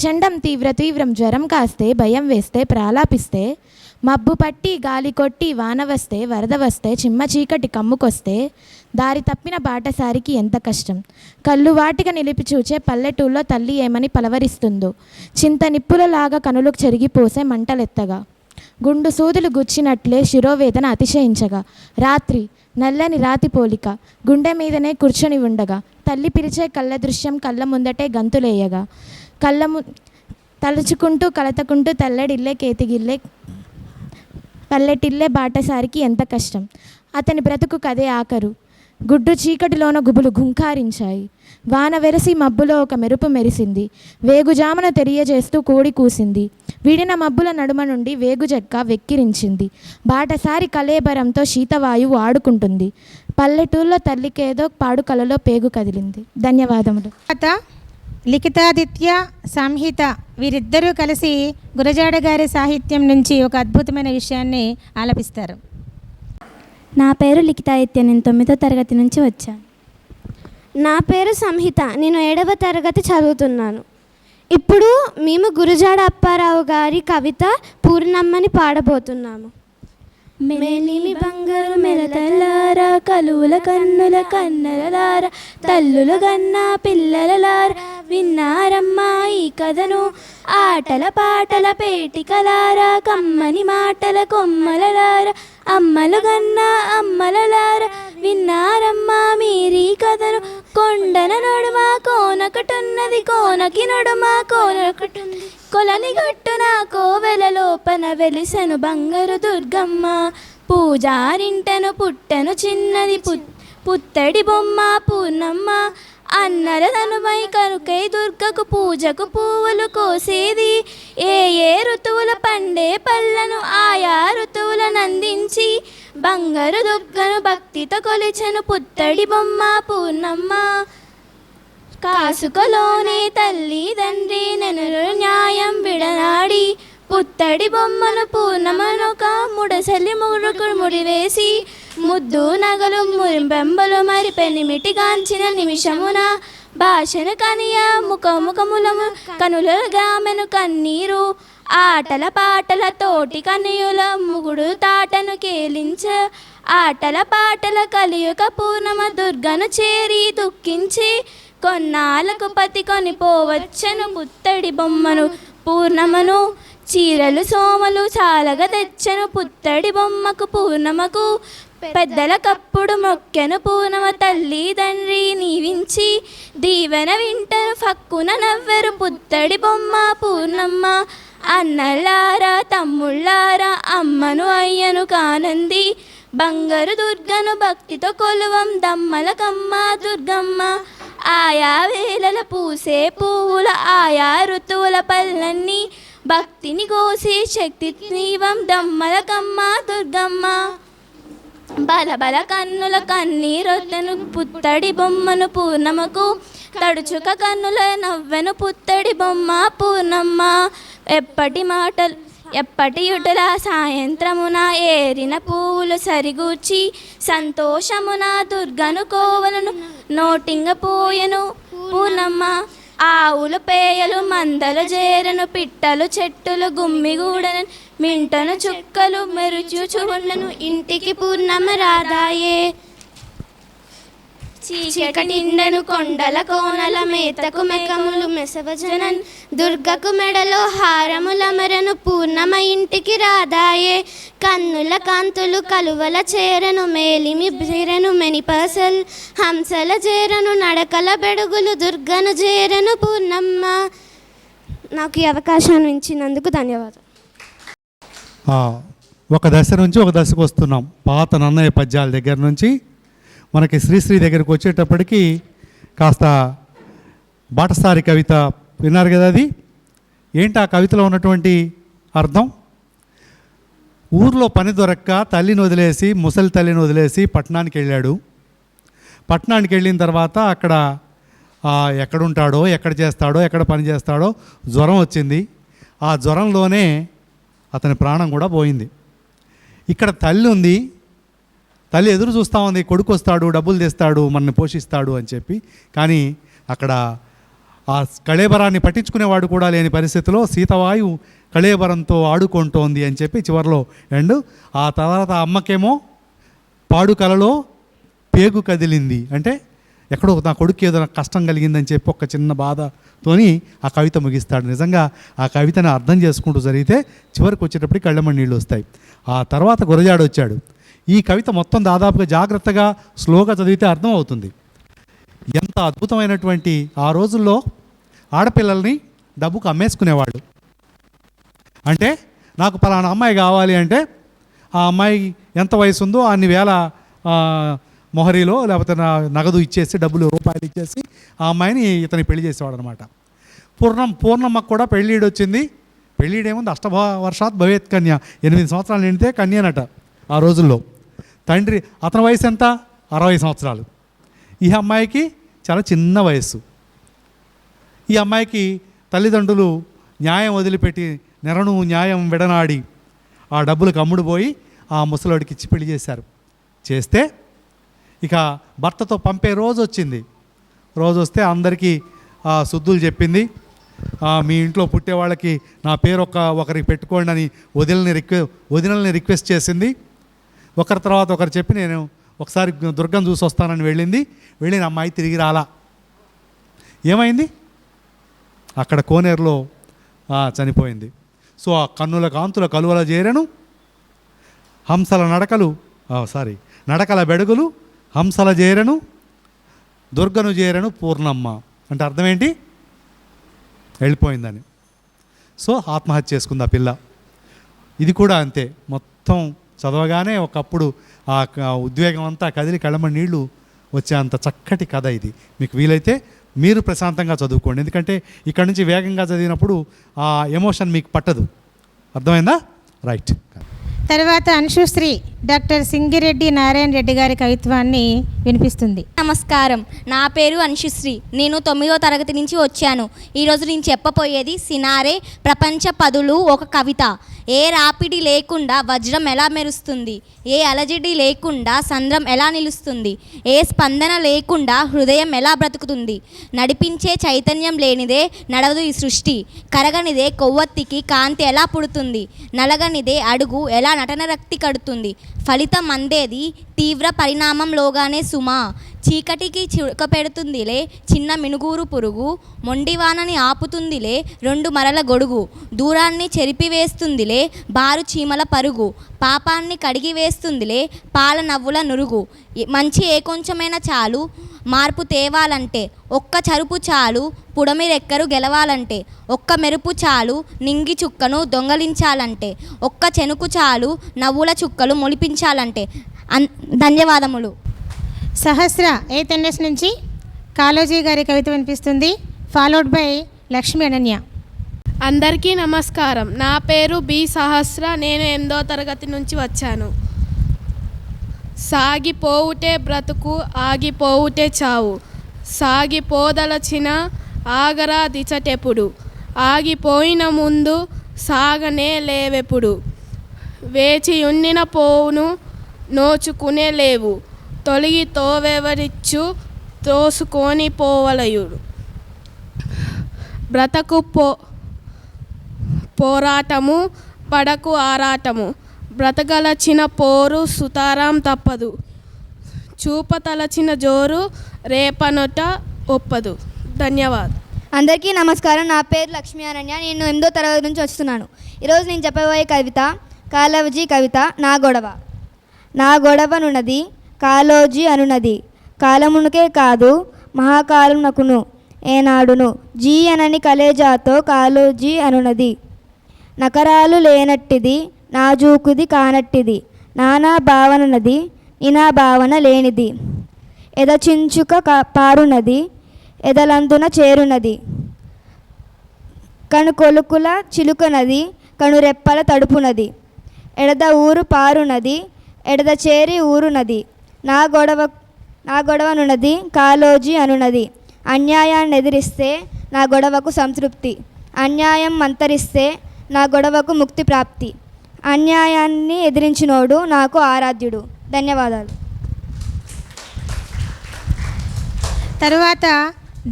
[SPEAKER 11] చెండం తీవ్రం జ్వరం కాస్తే, భయం వేస్తే, ప్రాలాపిస్తే, మబ్బు పట్టి గాలి కొట్టి వాన వస్తే, వరద వస్తే, చిమ్మ చీకటి కమ్ముకొస్తే, దారి తప్పిన బాటసారికి ఎంత కష్టం. కళ్ళు వాటిగా నిలిపి చూచే పల్లెటూళ్ళలో తల్లి ఏమని పలవరిస్తుందో, చింత నిప్పులలాగా కనులకు చెరిగిపోసే మంటలెత్తగా, గుండు సూదులు గుచ్చినట్లే శిరోవేదన అతిశయించగా, రాత్రి నల్లని రాతి పోలిక గుండె మీదనే కూర్చొని ఉండగా, తల్లి పిలిచే కళ్ళ దృశ్యం కళ్ళ ముందటే గంతులేయగా, తలుచుకుంటూ కలతకుంటూ తల్లడిల్లే కేతిగిల్లే పల్లెటిల్లే బాటసారికి ఎంత కష్టం. అతని బ్రతుకు కదే ఆఖరు. గుడ్డు చీకటిలోన గుబులు గుంకారించాయి. వాన వెరసి మబ్బులో ఒక మెరుపు మెరిసింది. వేగుజామున తెలియజేస్తూ కోడి కూసింది. విడిన మబ్బుల నడుమ నుండి వేగుజెక్క వెక్కిరించింది. బాటసారి కలేబరంతో శీతవాయువు ఆడుకుంటుంది. పల్లెటూళ్ళలో తల్లికేదో పాడు కలలో పేగు కదిలింది. ధన్యవాదములు.
[SPEAKER 1] లిఖితాదిత్య, సంహిత వీరిద్దరూ కలిసి గురజాడ గారి సాహిత్యం నుంచి ఒక అద్భుతమైన విషయాన్ని ఆలపిస్తారు.
[SPEAKER 10] నా పేరు లిఖితాదిత్య. నేను 9వ తరగతి నుంచి వచ్చాను.
[SPEAKER 5] నా పేరు సంహిత. నేను 7వ తరగతి చదువుతున్నాను. ఇప్పుడు మేము గురజాడ అప్పారావు గారి కవిత పూర్ణమ్మని పాడబోతున్నాము.
[SPEAKER 8] మెలిమి బంగారు మెలతలారా, కలువుల కన్నుల కన్నెలలారా, తల్లుల గన్నా పిల్లలలారా, విన్నారమ్మా ఈ
[SPEAKER 10] కథను. ఆటల పాటల పేటికలారా కమ్మని మాటల కొమ్మలలారా అమ్మలు గన్న అమ్మలలారా విన్నారమ్మా మీరీ కథను. కొండన నడుమ కోనకటున్నది కోనకి నడుమ కోనకటుంది కొలని గట్టున కోవెల లోపన వెలిసెను బంగారు దుర్గమ్మ. పూజారింటను పుట్టెను చిన్నది పుత్తడి బొమ్మ పూర్ణమ్మ. అన్నల తనుమై కనుకై దుర్గకు పూజకు పువ్వులు కోసేది. ఏ ఏ ఋతువుల పండే పళ్ళను ఆయా ఋతువులనందించి బంగారు దుర్గను భక్తితో కొలిచెను పుత్తడి బొమ్మ పూర్ణమ్మ. కాసుకలోనే తల్లి తండ్రి నెనరు న్యాయం విడనాడి పుత్తడి బొమ్మను పూర్ణమనొక ముడసలి ముడివేసి ముద్దు నగలు మురింబెంబలు మరి పెనిమిటిగాంచిన నిమిషమున భాషను కనియ ముఖముఖములము కనులగామెను కన్నీరు. ఆటల పాటల తోటి కనియుల ముగుడు తాటను కేలించ ఆటల పాటల కలియుక పూర్ణమ దుర్గను చేరి దుఃఖించి కొన్నాళ్ళకు పతి కొనిపోవచ్చను పుత్తడి బొమ్మను పూర్ణమను. చీరలు సోమలు చాలగా తెచ్చను పుత్తడి బొమ్మకు పూర్ణమకు. పెద్దల కప్పుడు మొక్కెను పూర్ణమ తల్లి తండ్రి నీవించి దీవెన వింటను ఫక్కున నవ్వెరు పుత్తడి బొమ్మ పూర్ణమ్మ. అన్నలారా తమ్ముళ్ళారా అమ్మను అయ్యను కానంది బంగారు దుర్గను భక్తితో కొలువం దమ్మలకమ్మ దుర్గమ్మ. ఆయా వేళల పూసే పువ్వుల ఆయా ఋతువుల పళ్ళన్నీ భక్తిని కోసి శక్తి నీవం దమ్మలకమ్మ దుర్గమ్మ. బలబల కన్నుల కన్నీరొత్తెను పుత్తడి బొమ్మను పూర్ణమకు. తడుచుక కన్నుల నవ్వెను పుత్తడి బొమ్మ పూర్ణమ్మ. ఎప్పటి యుటల సాయంత్రమున ఏరిన పువ్వులు సరిగూర్చి సంతోషమున దుర్గను కోవలను నోటింగపోయెను పూర్ణమ్మ. ఆవులు పేయలు మందలు చేరను పిట్టలు చెట్టులు గుమ్మిగూడను మింటను చుక్కలు మెరుచుచుండను ఇంటికి పూర్ణమ్మ రాదాయే. చీకటి నిండెను కొండల కోనల మేతకు మెకములు మెసవజనన్ దుర్గకు మెడలో హారములమరెను పూర్ణమ ఇంటికి రాదాయే. కన్నుల కాంతులు కలువల చేరను మేలిమి చేరను మెనిపసల్ హంసల చేరను నడకల బెడుగులు దుర్గను చేరను పూర్ణమ్మ. నాకు ఈ అవకాశాన్ని ఇచ్చినందుకు ధన్యవాదాలు.
[SPEAKER 2] ఒక దశ నుంచి ఒక దశకు వస్తున్నాం. పాత నన్నయ్య పద్యాల దగ్గర నుంచి మనకి శ్రీశ్రీ దగ్గరికి వచ్చేటప్పటికి కాస్త బాటసారి కవిత విన్నారు కదా. అది ఏంటి ఆ కవితలో ఉన్నటువంటి అర్థం? ఊర్లో పని దొరక్క తల్లిని వదిలేసి ముసలి తల్లిని వదిలేసి పట్టణానికి వెళ్ళాడు. పట్టణానికి వెళ్ళిన తర్వాత అక్కడ ఎక్కడుంటాడో ఎక్కడ చేస్తాడో ఎక్కడ పని చేస్తాడో జ్వరం వచ్చింది. ఆ జ్వరంలోనే అతని ప్రాణం కూడా పోయింది. ఇక్కడ తల్లి ఉంది, తల్లి ఎదురు చూస్తూ ఉంది, కొడుకు వస్తాడు డబ్బులు తెస్తాడు మనల్ని పోషిస్తాడు అని చెప్పి. కానీ అక్కడ ఆ కళేబరాన్ని పట్టించుకునేవాడు కూడా లేని పరిస్థితిలో సీతవాయువు కళేబరంతో ఆడుకుంటోంది అని చెప్పి చివరిలో ఎండ్. ఆ తర్వాత అమ్మకేమో పాడు కలలో పేగు కదిలింది, అంటే ఎక్కడో నా కొడుకు ఏదో కష్టం కలిగిందని చెప్పి ఒక చిన్న బాధతోని ఆ కవిత ముగిస్తాడు. నిజంగా ఆ కవితను అర్థం చేసుకుంటూ జరిగితే చివరికి వచ్చేటప్పటికి కళ్ళమని నీళ్ళు వస్తాయి. ఆ తర్వాత గురజాడ వచ్చాడు. ఈ కవిత మొత్తం దాదాపుగా జాగ్రత్తగా స్లోగా చదివితే అర్థం అవుతుంది. ఎంత అద్భుతమైనటువంటి ఆ రోజుల్లో ఆడపిల్లల్ని డబ్బుకు అమ్మేసుకునేవాడు. అంటే నాకు పలానా అమ్మాయి కావాలి అంటే ఆ అమ్మాయి ఎంత వయసు ఉందో అన్ని వేల మొహరీలో లేకపోతే నగదు ఇచ్చేసి డబ్బులు రూపాయలు ఇచ్చేసి ఆ అమ్మాయిని ఇతని పెళ్లి చేసేవాడు అనమాట. పూర్ణమ్మకు కూడా పెళ్ళిడు వచ్చింది. పెళ్ళిడేముంది, అష్టవర్షాత్ భవేత్ కన్య, 8 సంవత్సరాలు నిండితే కన్యనట ఆ రోజుల్లో. తండ్రి అతని వయసు ఎంత, 60 సంవత్సరాలు. ఈ అమ్మాయికి చాలా చిన్న వయస్సు. ఈ అమ్మాయికి తల్లిదండ్రులు న్యాయం వదిలిపెట్టి నెరను న్యాయం విడనాడి ఆ డబ్బులకు అమ్ముడు పోయి ఆ ముసలోడికి ఇచ్చి పెళ్లి చేశారు. చేస్తే ఇక భర్తతో పంపే రోజు వచ్చింది. రోజు వస్తే అందరికీ శుద్ధులు చెప్పింది. మీ ఇంట్లో పుట్టే వాళ్ళకి నా పేరు ఒకరికి పెట్టుకోండి అని వదినల్ని రిక్వెస్ట్ చేసింది. ఒకరి తర్వాత ఒకరు చెప్పి నేను ఒకసారి దుర్గం చూసి వస్తానని వెళ్ళిన అమ్మాయి తిరిగి రాలా. ఏమైంది? అక్కడ కోనేరులో చనిపోయింది. సో ఆ కన్నుల కాంతుల కలువల చేరెను హంసల నడకల బెడుగులు హంసల చేరెను దుర్గను చేరెను పూర్ణమ్మ. అంటే అర్థం ఏంటి? వెళ్ళిపోయిందని. సో ఆత్మహత్య చేసుకుంది ఆ పిల్ల. ఇది కూడా అంతే. మొత్తం చదవగానే ఒకప్పుడు ఆ ఉద్వేగం అంతా కదిలి కళ్ళమ నీళ్లు వచ్చే అంత చక్కటి కథ ఇది. మీకు వీలైతే మీరు ప్రశాంతంగా చదువుకోండి, ఎందుకంటే ఇక్కడ నుంచి వేగంగా చదివినప్పుడు ఆ ఎమోషన్ మీకు పట్టదు. అర్థమైందా? రైట్.
[SPEAKER 1] తర్వాత అంశుశ్రీ డాక్టర్ సింగిరెడ్డి నారాయణ రెడ్డి గారి కవిత్వాన్ని వినిపిస్తుంది.
[SPEAKER 10] నమస్కారం, నా పేరు అంశుశ్రీ. నేను 9వ తరగతి నుంచి వచ్చాను. ఈరోజు నేను చెప్పబోయేది సినారే ప్రపంచ పదులు ఒక కవిత. ఏ రాపిడి లేకుండా వజ్రం ఎలా మెరుస్తుంది, ఏ అలజడి లేకుండా సంద్రం ఎలా నిలుస్తుంది, ఏ స్పందన లేకుండా హృదయం ఎలా బ్రతుకుతుంది, నడిపించే చైతన్యం లేనిదే నడవదు ఈ సృష్టి, కరగనిదే కొవ్వొత్తికి కాంతి ఎలా పుడుతుంది, నలగనిదే అడుగు ఎలా నటన రక్తి కడుతుంది, ఫలితం అందేది తీవ్ర పరిణామంలోగానే సుమా, చీకటికి చిడక పెడుతుందిలే చిన్న మినుగూరు పురుగు, మొండివానని ఆపుతుందిలే 2 మరల గొడుగు, దూరాన్ని చెరిపివేస్తుందిలే బారు చీమల పరుగు, పాపాన్ని కడిగి వేస్తుందిలే పాల నవ్వుల నురుగు, మంచి ఏ కొంచెమైనా చాలు మార్పు తేవాలంటే, ఒక్క చరుపు చాలు పుడమి రెక్కరు గెలవాలంటే, ఒక్క మెరుపు చాలు నింగి చుక్కను దొంగలించాలంటే, ఒక్క చెనుకు చాలు నవ్వుల చుక్కలు మొలిపించాలంటే. ధన్యవాదములు.
[SPEAKER 1] సహస్ర 8th NS నుంచి కాళోజీ గారి కవిత వినిపిస్తుంది, ఫాలోడ్ బై లక్ష్మీ అనన్య.
[SPEAKER 8] అందరికీ నమస్కారం. నా పేరు బి సహస్ర. నేను 8వ తరగతి నుంచి వచ్చాను. సాగిపోవుటే బ్రతుకు ఆగిపోవుటే చావు, సాగిపోదలచిన ఆగరా దిచటెప్పుడు, ఆగిపోయిన ముందు సాగనే లేవెప్పుడు, వేచియున్నిన పోవును నోచుకునే లేవు, తొలగి తోవెవరిచ్చు తోసుకొని పోవలయుడు, బ్రతకు పోరాటము పడకు ఆరాటము, బ్రతకలచిన పోరు సుతారాం తప్పదు, చూపతలచిన జోరు రేపనొట ఒప్పదు. ధన్యవాదాలు.
[SPEAKER 10] అందరికీ నమస్కారం. నా పేరు లక్ష్మీ అనన్య. నేను 8వ తరగతి నుంచి వస్తున్నాను. ఈరోజు నేను చెప్పబోయే కవిత కాళోజీ కవిత. నా గొడవనున్నది కాళోజీ అనున్నది, కాలమునకే కాదు మహాకాలమునకును ఏనాడును, జీ అనని కలేజాతో కాళోజీ అనున్నది, నకరాలు లేనట్టిది నాజూకుది కానట్టిది, నానా భావననది నినా భావన లేనిది, ఎదచించుక పారునది ఎదలందున చేరునది, కనుకొలుకుల చిలుకనది కనురెప్పల తడుపునది, ఎడద ఊరు పారునది ఎడద చేరి ఊరునది, నా గొడవనున్నది కాళోజీ అనున్నది, అన్యాయాన్ని ఎదిరిస్తే నా గొడవకు సంతృప్తి, అన్యాయం మంతరిస్తే నా గొడవకు ముక్తి ప్రాప్తి, అన్యాయాన్ని ఎదిరించినోడు నాకు ఆరాధ్యుడు. ధన్యవాదాలు.
[SPEAKER 1] తరువాత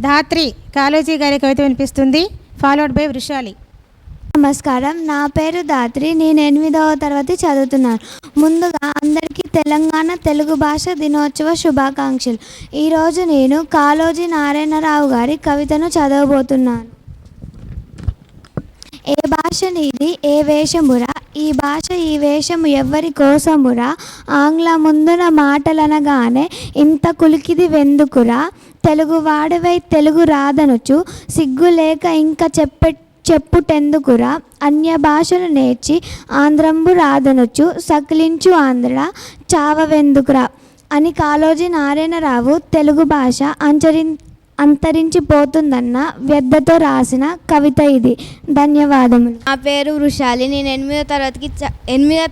[SPEAKER 1] ధాత్రి కాళోజీ గారి కవిత వినిపిస్తుంది, ఫాలోడ్ బై వృషాలి.
[SPEAKER 5] నమస్కారం, నా పేరు ధాత్రి. నేను 8వ తరగతి చదువుతున్నాను. ముందుగా అందరికీ తెలంగాణ తెలుగు భాష దినోత్సవ శుభాకాంక్షలు. ఈరోజు నేను కాళోజీ నారాయణరావు గారి కవితను చదవబోతున్నాను. ఏ భాష నీది ఏ వేషమురా, ఈ భాష ఈ వేషము ఎవ్వరి కోసమురా, ఆంగ్ల ముందున మాటలనగానే ఇంత కులికిది వెందుకురా, తెలుగువాడివై తెలుగు రాదనుచు సిగ్గులేక ఇంకా చెప్పుటెందుకురా, అన్య భాషను నేర్చి ఆంధ్రంబు రాదనుచు సకిలించు ఆంధ్ర చావవెందుకురా అని కాళోజీ నారాయణరావు తెలుగు భాష అంతరించిపోతుందన్న వ్యర్థతో రాసిన కవిత ఇది. ధన్యవాదములు.
[SPEAKER 10] నా పేరు వృషాలి. నేను 8వ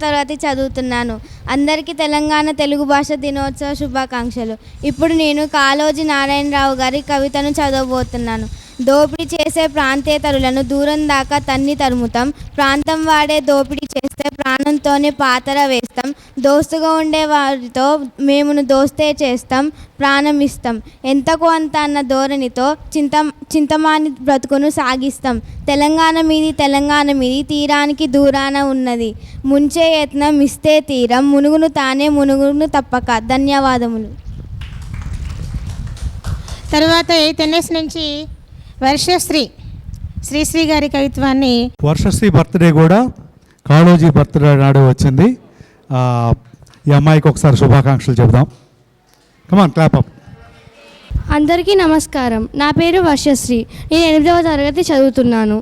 [SPEAKER 10] తరగతి చదువుతున్నాను. అందరికీ తెలంగాణ తెలుగు భాష దినోత్సవ శుభాకాంక్షలు. ఇప్పుడు నేను కాళోజీ నారాయణరావు గారి కవితను చదవబోతున్నాను. దోపిడీ చేసే ప్రాంతేతరులను దూరం దాకా తన్ని తరుముతాం, ప్రాంతం వాడే దోపిడీ చేస్తే ప్రాణంతోనే పాతర వేస్తాం, దోస్తుగా ఉండే వారితో మేమును దోస్తే చేస్తాం, ప్రాణం ఇస్తాం, ఎంతకు అంత అన్న ధోరణితో చింతమాని బ్రతుకును సాగిస్తాం, తెలంగాణ మీది తీరానికి దూరాన ఉన్నది, ముంచే యత్నం ఇస్తే తీరం, మునుగును తానే మునుగును తప్పక. ధన్యవాదములు.
[SPEAKER 1] తర్వాత 8th NS నుంచి వర్షశ్రీ శ్రీశ్రీ గారి కవిత్వాన్ని
[SPEAKER 2] వర్షశ్రీ బర్త్డే కూడా కాళోజీ బర్త్డే నాడే వచ్చింది. ఈ అమ్మాయికి ఒకసారి శుభాకాంక్షలు చెబుదాం. కమాన్ క్లాప్ అప్.
[SPEAKER 8] అందరికీ నమస్కారం. నా పేరు వర్షశ్రీ. నేను 8వ తరగతి చదువుతున్నాను.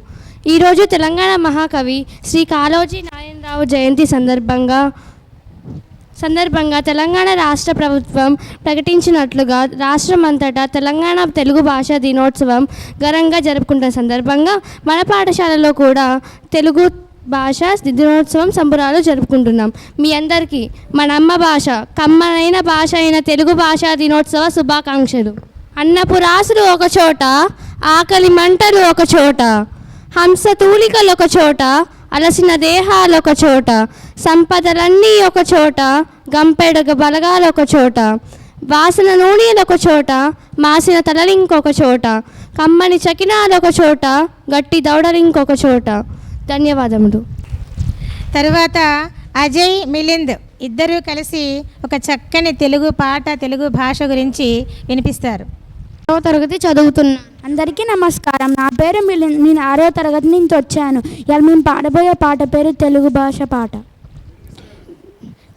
[SPEAKER 8] ఈరోజు తెలంగాణ మహాకవి శ్రీ కాళోజీ నారాయణరావు జయంతి సందర్భంగా తెలంగాణ రాష్ట్ర ప్రభుత్వం ప్రకటించినట్లుగా రాష్ట్రమంతటా తెలంగాణ తెలుగు భాష దినోత్సవం ఘనంగా జరుపుకుంటున్న సందర్భంగా మన పాఠశాలలో కూడా తెలుగు భాష దినోత్సవం సంబరాలు జరుపుకుంటున్నాం. మీ అందరికీ మన అమ్మ భాష, కమ్మనైన భాష అయిన తెలుగు భాషా దినోత్సవ శుభాకాంక్షలు. అన్నపు రాసులు ఒక చోట, ఆకలి మంటలు ఒక చోట, హంస తూలికలు ఒక చోట, అలసిన దేహాలు ఒక చోట, సంపదలన్నీ ఒక చోట, గంపెడగ బలగాలు ఒక చోట, వాసన నూనెలు ఒక చోట, మాసిన తలలింకొక చోట, కమ్మని చకినాలు ఒక చోట, గట్టి దౌడలింకొక చోట. ధన్యవాదములు.
[SPEAKER 1] తర్వాత అజయ్, మిలింద్ ఇద్దరూ కలిసి ఒక చక్కని తెలుగు పాట, తెలుగు భాష గురించి వినిపిస్తారు.
[SPEAKER 8] 6వ తరగతి చదువుతున్నా.
[SPEAKER 12] అందరికీ నమస్కారం. నా పేరు మిలింద్. నేను 6వ తరగతి నుంచి వచ్చాను. ఇలా మేము పాడబోయే పాట పేరు తెలుగు భాష పాట.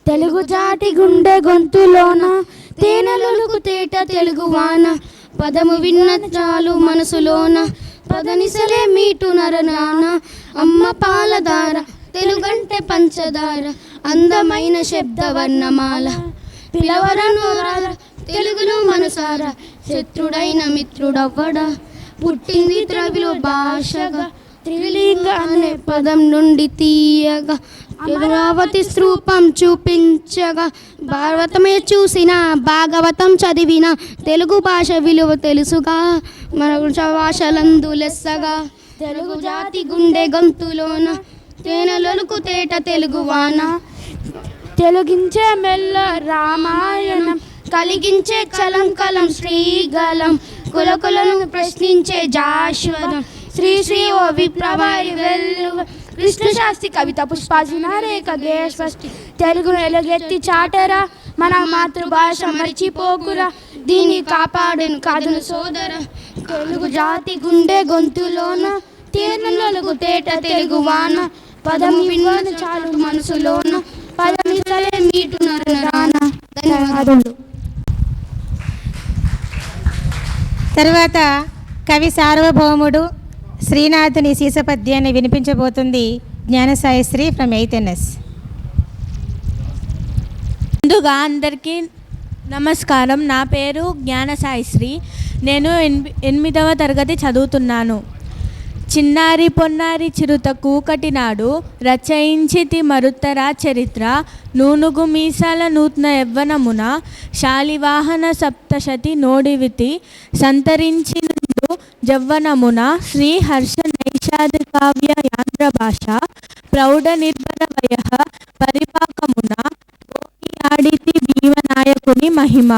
[SPEAKER 12] తెలుగు జాతి గుండె గొంతులోన తేనెలొలుకు తేట తెలుగు వాన, పదము విన్న చాలు మనసులోన పదనిసలే మీటు నరనాన, అమ్మ పాలధార తెలుగంటే పంచదార, అందమైన శబ్ద వర్ణమాల, పిలవరనోరార తెలుగులో మనసార, శత్రుడైన మిత్రుడవ్వడా, పుట్టింది ద్రవిలో భాషగా, త్రిలింగ అనే పదం నుండి తీయగా, అమరావతి స్తూపం చూపించగా, భారతమే చూసిన భాగవతం చదివిన, తెలుగు భాష విలువ తెలుసుగా మన భాషలందు లెస్సగా, తెలుగు జాతి గుండె గొంతులోన తేనెలొలుకు తేట తెలుగు వాన, తెలుగించే మెల్ల రామాయణం, కలిగించే కలంకలం శ్రీగలం, కులకులను ప్రశ్నించే జాశ్వతం, శ్రీ శ్రీ ఓ విప్లవారి వెల్లువ, విష్ణు శాస్త్రి కవిత పుష్పార్జున రేఖ గేయస్వస్తి, తెలుగును ఎలుగెత్తి చాటరా మన మాతృభాష మర్చిపోకురా, దీన్ని కాపాడును కాదును సోదర, తెలుగు జాతి గుండె గొంతులోన తేనెలొలుకు తేట తెలుగు వాన, పదం విన్న చాలు మనసులోన పదమిసలే మీటు నరనాన. ధన్యవాదములు.
[SPEAKER 1] తర్వాత కవి సార్వభౌముడు శ్రీనాథుని సీసపద్యాన్ని వినిపించబోతుంది జ్ఞానసాయిశ్రీ ఫ్రమ్ 8th NS.
[SPEAKER 13] ముందుగా అందరికీ నమస్కారం. నా పేరు జ్ఞానసాయిశ్రీ. నేను 8వ తరగతి చదువుతున్నాను. చిన్నారి పొన్నారి చిరుత కూకటినాడు, రచయించితి మరుత్తరా చరిత్ర, నూనుగు మీసాల నూత్న యవ్వనమున, శాలివాహన సప్తశతి నోడివితి, సంతరించినందు జవ్వనమున, శ్రీ హర్ష నైషాది కావ్య యాంధ్ర భాష, ప్రౌఢ నిర్భర వయ పరిపాకమున, ఆడితి భీమనాయకుని మహిమ,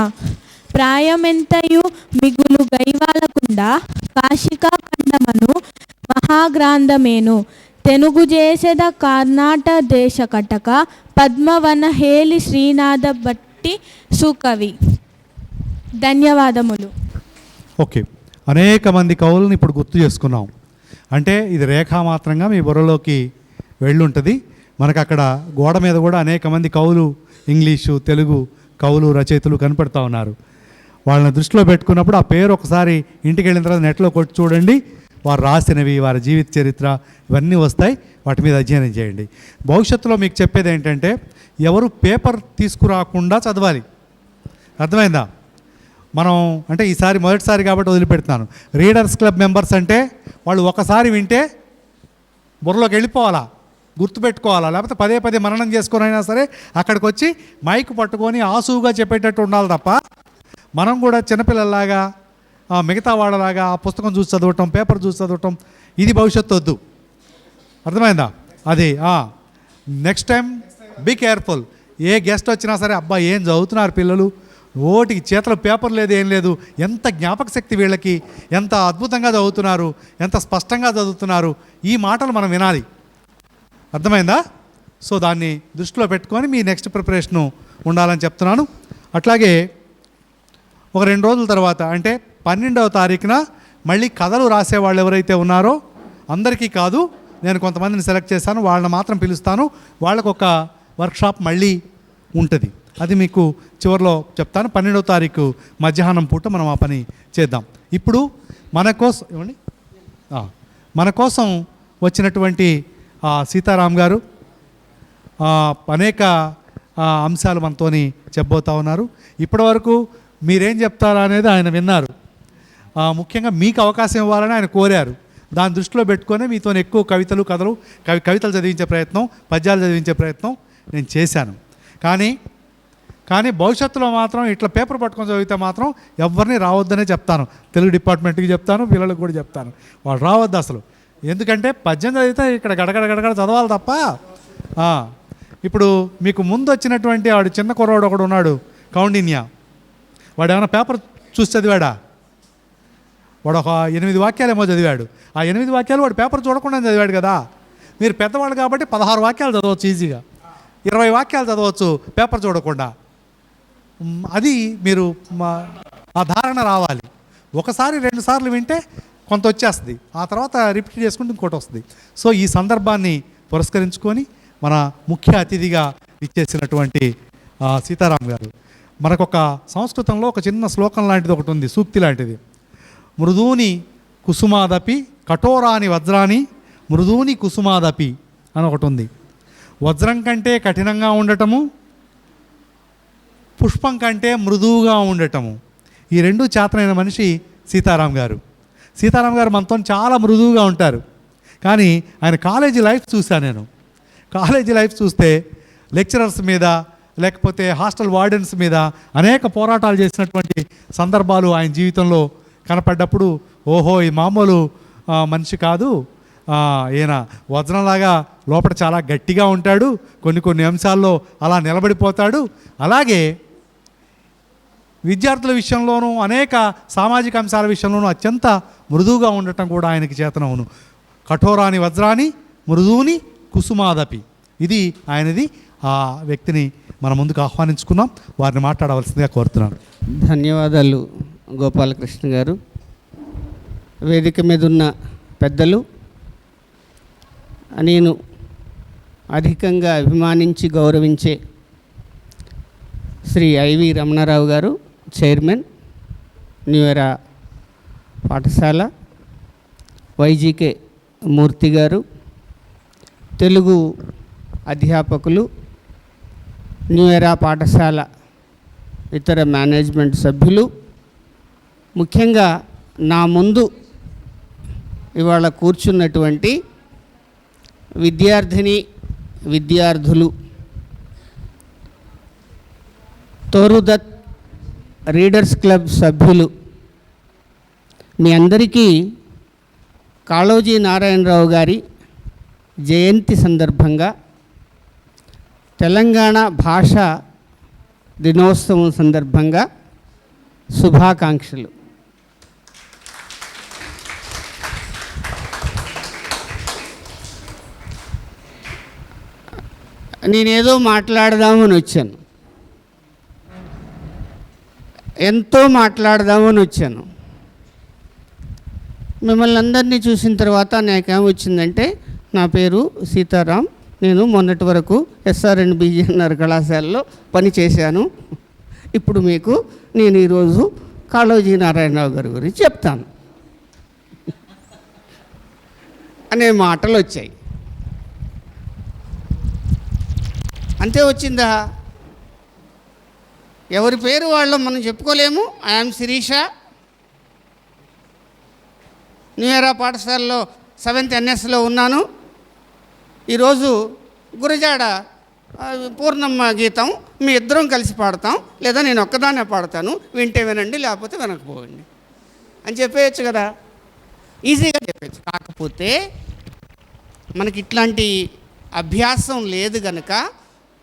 [SPEAKER 13] ప్రాయమెంతయు మిగులు గైవాలకుండా, కాశికా ఖండమను మహాగ్రాంథమేను, తెనుగు చేసెద కర్ణాట దేశ కటక, పద్మవన హేలి శ్రీనాథ భట్టి సుకవి. ధన్యవాదములు.
[SPEAKER 2] ఓకే, అనేక మంది కవులను ఇప్పుడు గుర్తు చేసుకున్నాం. అంటే ఇది రేఖామాత్రంగా మీ బుర్రలోకి వెళ్ళుంటుంది. మనకు అక్కడ గోడ మీద కూడా అనేక మంది కవులు, ఇంగ్లీషు తెలుగు కవులు రచయితలు కనపడుతూ ఉన్నారు. వాళ్ళని దృష్టిలో పెట్టుకున్నప్పుడు ఆ పేరు ఒకసారి ఇంటికి వెళ్ళిన తర్వాత నెట్లో కొట్టి చూడండి. వారు రాసినవి, వారి జీవిత చరిత్ర ఇవన్నీ వస్తాయి. వాటి మీద అధ్యయనం చేయండి. భవిష్యత్తులో మీకు చెప్పేది ఏంటంటే, ఎవరు పేపర్ తీసుకురాకుండా చదవాలి. అర్థమైందా? మనం అంటే ఈసారి మొదటిసారి కాబట్టి వదిలిపెడుతున్నాను. రీడర్స్ క్లబ్ మెంబర్స్ అంటే వాళ్ళు ఒకసారి వింటే బుర్రలోకి వెళ్ళిపోవాలా, గుర్తుపెట్టుకోవాలా, లేకపోతే పదే పదే మననం చేసుకొనైనా సరే అక్కడికి వచ్చి మైక్ పట్టుకొని ఆసువుగా చెప్పేటట్టు ఉండాలి తప్ప, మనం కూడా చిన్నపిల్లల్లాగా మిగతా వాళ్ళలాగా ఆ పుస్తకం చూసి చదవటం, పేపర్ చూసి చదవటం, ఇది భవిష్యత్తు వద్దు. అర్థమైందా? అది నెక్స్ట్ టైం బీ కేర్ఫుల్. ఏ గెస్ట్ వచ్చినా సరే, అబ్బా ఏం చదువుతున్నారు పిల్లలు, ఓటికి చేతిలో పేపర్ లేదు, ఏం లేదు, ఎంత జ్ఞాపక శక్తి వీళ్ళకి, ఎంత అద్భుతంగా చదువుతున్నారు, ఎంత స్పష్టంగా చదువుతున్నారు, ఈ మాటలు మనం వినాలి. అర్థమైందా? సో దాన్ని దృష్టిలో పెట్టుకొని మీ నెక్స్ట్ ప్రిపరేషను ఉండాలని చెప్తున్నాను. అట్లాగే ఒక 2 రోజుల తర్వాత అంటే 12వ తారీఖున మళ్ళీ కథలు రాసేవాళ్ళు ఎవరైతే ఉన్నారో అందరికీ కాదు, నేను కొంతమందిని సెలెక్ట్ చేశాను, వాళ్ళని మాత్రం పిలుస్తాను. వాళ్ళకు ఒక వర్క్షాప్ మళ్ళీ ఉంటుంది, అది మీకు చివరిలో చెప్తాను. 12వ తారీఖు మధ్యాహ్నం పూట మనం ఆ పని చేద్దాం. ఇప్పుడు మన కోసం వచ్చినటువంటి సీతారాం గారు అనేక అంశాలు మనతోని చెప్పబోతా ఉన్నారు. ఇప్పటివరకు మీరేం చెప్తారా అనేది ఆయన విన్నారు. ముఖ్యంగా మీకు అవకాశం ఇవ్వాలని ఆయన కోరారు. దాన్ని దృష్టిలో పెట్టుకొని మీతో ఎక్కువ కవితలు, కథలు, కవితలు చదివించే ప్రయత్నం, పద్యాలు చదివించే ప్రయత్నం నేను చేశాను. కానీ భవిష్యత్తులో మాత్రం ఇట్లా పేపర్ పట్టుకొని చదివితే మాత్రం ఎవరిని రావద్దనే చెప్తాను. తెలుగు డిపార్ట్మెంట్కి చెప్తాను, పిల్లలకు కూడా చెప్తాను, వాళ్ళు రావద్దు అసలు. ఎందుకంటే పద్యం చదివితే ఇక్కడ గడగడ చదవాలి తప్ప. ఇప్పుడు మీకు ముందు వచ్చినటువంటి వాడు చిన్న కుర్రాడు ఒకడు ఉన్నాడు, కౌండిన్య. వాడు ఏమైనా పేపర్ చూసి చదివాడా? వాడు ఒక 8 వాక్యాలేమో చదివాడు. ఆ 8 వాక్యాలు వాడు పేపర్ చూడకుండా చదివాడు కదా. మీరు పెద్దవాళ్ళు కాబట్టి 16 వాక్యాలు చదవచ్చు ఈజీగా, 20 వాక్యాలు చదవచ్చు పేపర్ చూడకుండా. అది మీరు ఆ ధారణ రావాలి. ఒకసారి 2 సార్లు వింటే కొంత వచ్చేస్తుంది, ఆ తర్వాత రిపీట్ చేసుకుంటే ఇంకోటి వస్తుంది. సో ఈ సందర్భాన్ని పురస్కరించుకొని మన ముఖ్య అతిథిగా ఇచ్చేసినటువంటి సీతారాం గారు, మనకొక సంస్కృతంలో ఒక చిన్న శ్లోకం లాంటిది ఒకటి ఉంది, సూక్తి లాంటిది. మృదూని కుసుమాదపి కఠోరాని వజ్రాని మృదూని కుసుమాదపి అని ఒకటి ఉంది. వజ్రం కంటే కఠినంగా ఉండటము, పుష్పం కంటే మృదువుగా ఉండటము, ఈ రెండు చేతనైన మనిషి సీతారాం గారు. సీతారాం గారు మనతో చాలా మృదువుగా ఉంటారు. కానీ ఆయన కాలేజీ లైఫ్ చూశాను నేను. కాలేజీ లైఫ్ చూస్తే లెక్చరర్స్ మీద, లేకపోతే హాస్టల్ వార్డెన్స్ మీద అనేక పోరాటాలు చేసినటువంటి సందర్భాలు ఆయన జీవితంలో కనపడ్డప్పుడు, ఓహో ఈ మామూలు మనిషి కాదు, ఈయన వజ్రంలాగా లోపల చాలా గట్టిగా ఉంటాడు, కొన్ని అంశాల్లో అలా నిలబడిపోతాడు. అలాగే విద్యార్థుల విషయంలోనూ అనేక సామాజిక అంశాల విషయంలోనూ అత్యంత మృదువుగా ఉండటం కూడా ఆయనకి చేతనవును. కఠోరాని వజ్రాని మృదువుని కుసుమాదపి, ఇది ఆయనది. ఆ వ్యక్తిని మన ముందుకు ఆహ్వానించుకున్నాం, వారిని మాట్లాడవలసిందిగా కోరుతున్నాను.
[SPEAKER 14] ధన్యవాదాలు గోపాలకృష్ణ గారు. వేదిక మీద ఉన్న పెద్దలు, నేను అధికంగా అభిమానించి గౌరవించే శ్రీ ఐవి రమణారావు గారు, చైర్మన్ న్యూ ఎరా పాఠశాల, వైజీకే మూర్తి గారు, తెలుగు అధ్యాపకులు, న్యూ ఎరా పాఠశాల ఇతర మేనేజ్మెంట్ సభ్యులు, ముఖ్యంగా నా ముందు ఇవాళ కూర్చున్నటువంటి విద్యార్థులు, తోరుదత్ రీడర్స్ క్లబ్ సభ్యులు, మీ అందరికీ కాళోజీ నారాయణరావు గారి జయంతి సందర్భంగా, తెలంగాణ భాషా దినోత్సవం సందర్భంగా శుభాకాంక్షలు. నేనేదో మాట్లాడదామని వచ్చాను, ఎంతో మాట్లాడదామని వచ్చాను. మిమ్మల్ని అందరినీ చూసిన తర్వాత నాకేమొచ్చిందంటే, నా పేరు సీతారాం, నేను మొన్నటి వరకు ఎస్ఆర్ఎన్ బీజీఎన్ఆర్ కళాశాలలో పనిచేశాను. ఇప్పుడు మీకు నేను ఈరోజు కాళోజీ నారాయణరావు గారి గురించి చెప్తాను అనే మాటలు వచ్చాయి. అంతే వచ్చిందా? ఎవరి పేరు వాళ్ళు మనం చెప్పుకోలేము. ఐఎమ్ శిరీష, న్యూ ఎరా పాఠశాలలో 7th NSలో ఉన్నాను. ఈరోజు గురజాడ పూర్ణమ్మ గీతం మీ ఇద్దరం కలిసి పాడతాం, లేదా నేను ఒక్కదాన్నే పాడతాను, వింటే వినండి లేకపోతే వినకపోండి అని చెప్పేయచ్చు కదా, ఈజీగా చెప్పచ్చు. కాకపోతే మనకి ఇట్లాంటి అభ్యాసం లేదు కనుక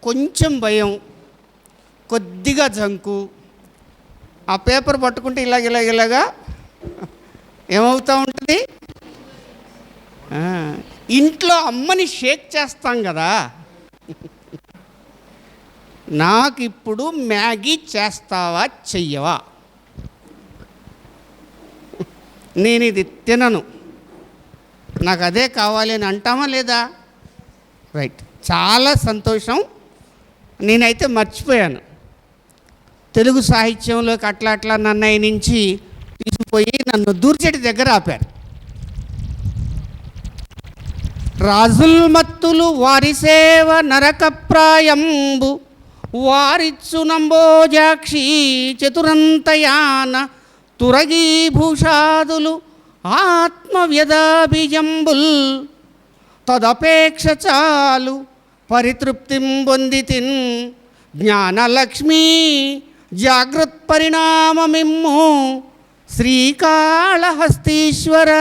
[SPEAKER 14] కొంచెం భయం, కొద్దిగా జంకు. ఆ పేపర్ పట్టుకుంటే ఇలాగా ఏమవుతూ ఉంటుంది, ఇంట్లో అమ్మని షేక్ చేస్తాం కదా. నాకు ఇప్పుడు మ్యాగీ చేస్తావా చెయ్యవా? నేను ఇది తినను, నాకు అదే కావాలి అని అంటామా లేదా? రైట్, చాలా సంతోషం. నేనైతే మర్చిపోయాను, తెలుగు సాహిత్యంలోకి అట్లా నన్ను నుంచి తీసుకుపోయి నన్ను దూర్చెటి దగ్గర ఆపారు. రాజుల్ మత్తులు వారి సేవ నరకప్రాయంబు వారిచ్చు నంబోజాక్షి చతురంతయాన తురగీభూషాదులు ఆత్మవ్యధాబిజంబుల్ తదపేక్ష చాలు పరితృప్తిం పొందితిన్ జ్ఞానలక్ష్మీ జాగృత్ పరిణామమిమ్ము శ్రీకాళహస్తీశ్వర.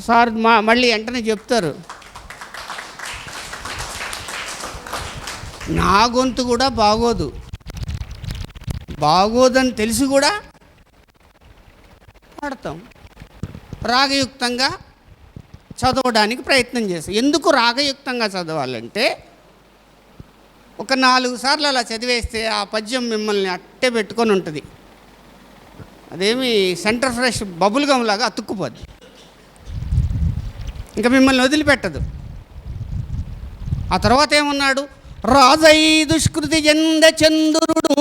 [SPEAKER 14] సార్ మళ్ళీ వెంటనే చెప్తారు. నా గొంతు కూడా బాగోదని తెలిసి కూడా పాడతాం. రాగయుక్తంగా చదవడానికి ప్రయత్నం చేస్తాం. ఎందుకు రాగయుక్తంగా చదవాలంటే ఒక 4 సార్లు అలా చదివేస్తే ఆ పద్యం మిమ్మల్ని అట్టే పెట్టుకొని ఉంటుంది. అదేమి సెంటర్ ఫ్రెష్ బబుల్ గమ్ లాగా అతుక్కుపోద్ది, ఇంకా మిమ్మల్ని వదిలిపెట్టదు. ఆ తర్వాత ఏమన్నాడు? రాజై దుష్కృతి జంద చంద్రుడు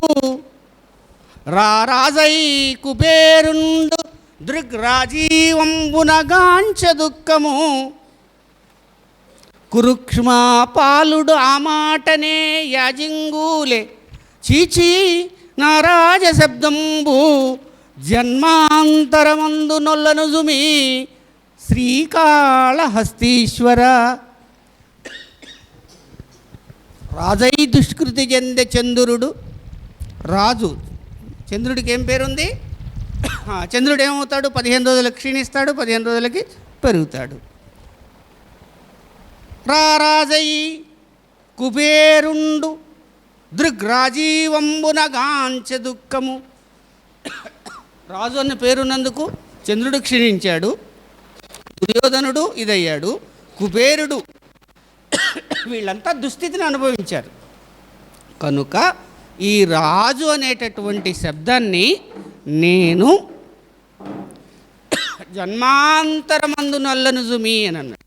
[SPEAKER 14] రాజై కుబేరుండు దృగ్రాజీవంబునగాంచ దుఃఖము కురుక్ష్మా పాలుడు ఆ మాటనే యాజింగూలే చీచీ నారాజ శబ్దంబు జన్మాంతరమందు నొల్లనుజుమి శ్రీకాళహస్తీశ్వర. రాజై దుష్కృతి చెందే చంద్రుడు, రాజు చంద్రుడికి ఏం పేరుంది? చంద్రుడు ఏమవుతాడు? 15 రోజులకు క్షీణిస్తాడు, 15 రోజులకి పెరుగుతాడు. రాజై కుబేరుండు దృగ్రాజీవంబునగాంచ దుఃఖము. రాజు అన్న పేరున్నందుకు చంద్రుడు క్షీణించాడు, దుర్యోధనుడు ఇదయ్యాడు, కుబేరుడు, వీళ్ళంతా దుస్థితిని అనుభవించారు. కనుక ఈ రాజు అనేటటువంటి శబ్దాన్ని నేను జన్మాంతరమందు నల్లనుజుమి అని అన్నాడు.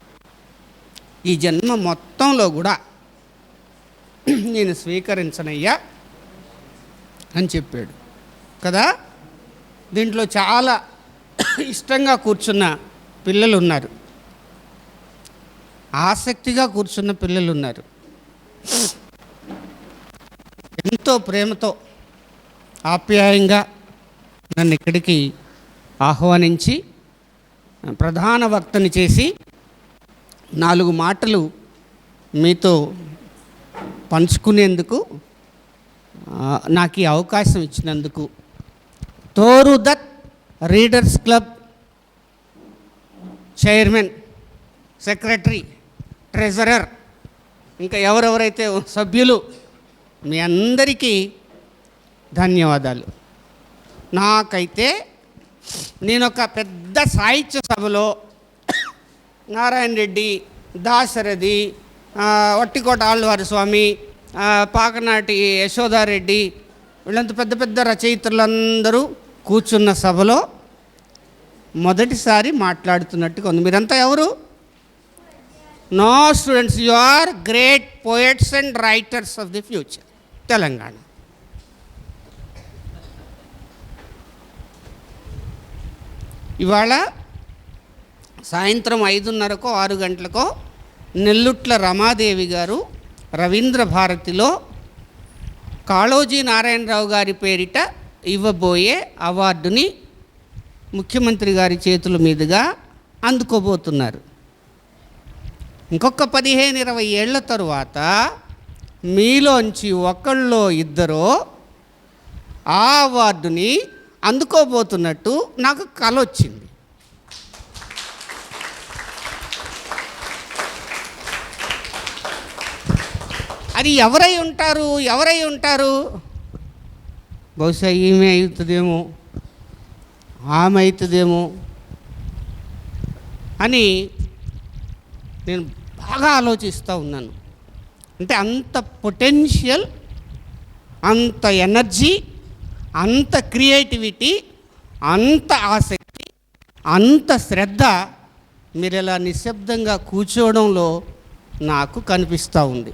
[SPEAKER 14] ఈ జన్మ మొత్తంలో కూడా నేను స్వీకరించనయ్యా అని చెప్పాడు కదా. దీంట్లో చాలా ఇష్టంగా కూర్చున్న పిల్లలు ఉన్నారు, ఆసక్తిగా కూర్చున్న పిల్లలు ఉన్నారు. ఎంతో ప్రేమతో ఆప్యాయంగా నన్ను ఇక్కడికి ఆహ్వానించి ప్రధాన వక్తని చేసి 4 మాటలు మీతో పంచుకునేందుకు నాకు ఈ అవకాశం ఇచ్చినందుకు Toru Dutt readers club chairman, secretary, treasurer, ఇంకా ఎవరెవరైతే సభ్యులు, మీ అందరికీ ధన్యవాదాలు. నాకైతే నేను ఒక పెద్ద సాహిత్య సభలో నారాయణ రెడ్డి, దాశరథి, వట్టికోట ఆళ్వారి స్వామి, పాకనాటి యశోదారెడ్డి, వీళ్ళంతా పెద్ద పెద్ద రచయితలందరూ కూర్చున్న సభలో మొదటిసారి మాట్లాడుతున్నట్టుగా ఉంది. మీరంతా ఎవరు? No students, you are great poets and writers of the future Telangana. ఇవాళ సాయంత్రం 5:30కో 6 గంటలకో నెల్లుట్ల రమాదేవి గారు రవీంద్ర భారతిలో కాళోజీ నారాయణరావు గారి పేరిట ఇవ్వబోయే అవార్డుని ముఖ్యమంత్రి గారి చేతుల మీదుగా అందుకోబోతున్నారు. ఇంకొక 15-20 ఏళ్ల తరువాత మీలోంచి ఒకళ్ళో ఇద్దరో ఆ అవార్డుని అందుకోబోతున్నట్టు నాకు కల వచ్చింది. అది ఎవరై ఉంటారు? బహుశా ఈమె అవుతుందేమో, ఆమె అవుతుందేమో అని నేను బాగా ఆలోచిస్తూ ఉన్నాను. అంటే అంత పొటెన్షియల్, అంత ఎనర్జీ, అంత క్రియేటివిటీ, అంత ఆసక్తి అంత శ్రద్ధ మీరు ఇలా నిశ్శబ్దంగా కూర్చోవడంలో నాకు కనిపిస్తూ ఉంది.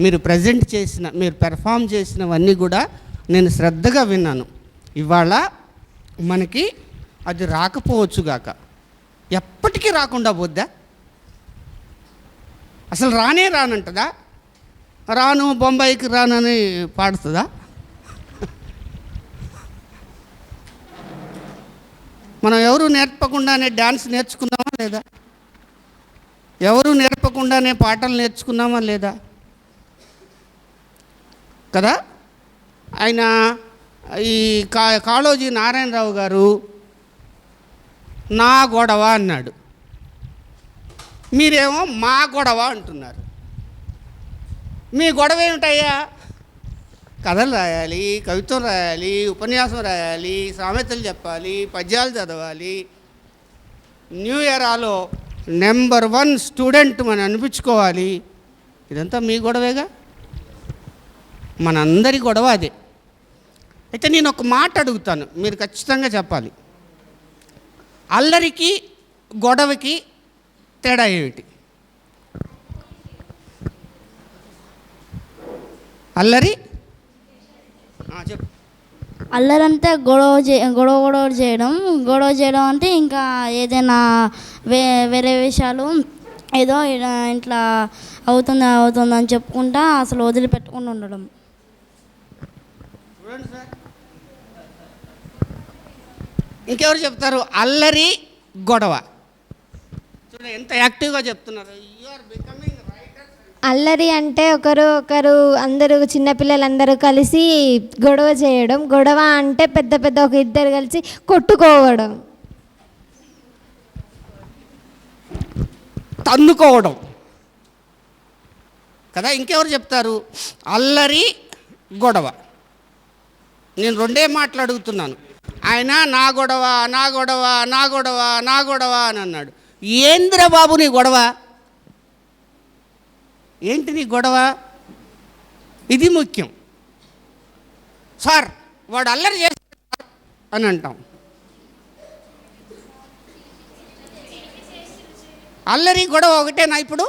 [SPEAKER 14] మీరు ప్రజెంట్ చేసిన, మీరు పెర్ఫామ్ చేసినవన్నీ కూడా నేను శ్రద్ధగా విన్నాను. ఇవాళ మనకి అది రాకపోవచ్చుగాక, ఎప్పటికీ రాకుండా పోద్దా? అసలు రానే రానంటదా? రాను బొంబాయికి రానని పాడుతుందా? మనం ఎవరు నేర్పకుండానే డ్యాన్స్ నేర్చుకున్నామా లేదా? ఎవరు నేర్పకుండానే పాటలు నేర్చుకున్నామా లేదా? కదా. ఆయన ఈ కాళోజీ నారాయణరావు గారు నా గొడవ అన్నాడు, మీరేమో మా గొడవ అంటున్నారు. మీ గొడవ ఏమిటయ్యా? కథలు రాయాలి, కవిత్వం రాయాలి, ఉపన్యాసం రాయాలి, సామెతలు చెప్పాలి, పద్యాలు చదవాలి, న్యూ ఇయరాలో నెంబర్ 1 స్టూడెంట్ మనం అనిపించుకోవాలి. ఇదంతా మీ గొడవేగా, మనందరి గొడవ అదే. అయితే నేను ఒక మాట అడుగుతాను, మీరు ఖచ్చితంగా చెప్పాలి. అల్లరికి గొడవకి తేడా ఏమిటి? అల్లరి చెప్పు.
[SPEAKER 8] అల్లరంటే గొడవ చేయడం అంటే ఇంకా ఏదైనా వేరే విషయాలు ఏదో ఇట్లా అవుతుంది అని చెప్పుకుంటా అసలు వదిలిపెట్టకుండా ఉండడం.
[SPEAKER 14] ఇంకెవరు చెప్తారు? అల్లరి గొడవ. చూడండి ఎంత యాక్టివ్గా చెప్తున్నారు.
[SPEAKER 7] అల్లరి అంటే ఒకరు అందరూ చిన్నపిల్లలందరూ కలిసి గొడవ చేయడం. గొడవ అంటే పెద్ద ఒక ఇద్దరు కలిసి కొట్టుకోవడం,
[SPEAKER 14] తన్నుకోవడం కదా. ఇంకెవరు చెప్తారు? అల్లరి గొడవ. నేను రెండే మాటలు అడుగుతున్నాను. ఆయన నా గొడవ నా గొడవ నా గొడవ నా గొడవ అని అన్నాడు. ఏంద్ర బాబు నీ గొడవ? ఏంటి నీ గొడవ? ఇది ముఖ్యం. సార్ వాడు అల్లరి చేస్తాడు అని అంటాం. అల్లరి గొడవ ఒకటేనా? ఇప్పుడు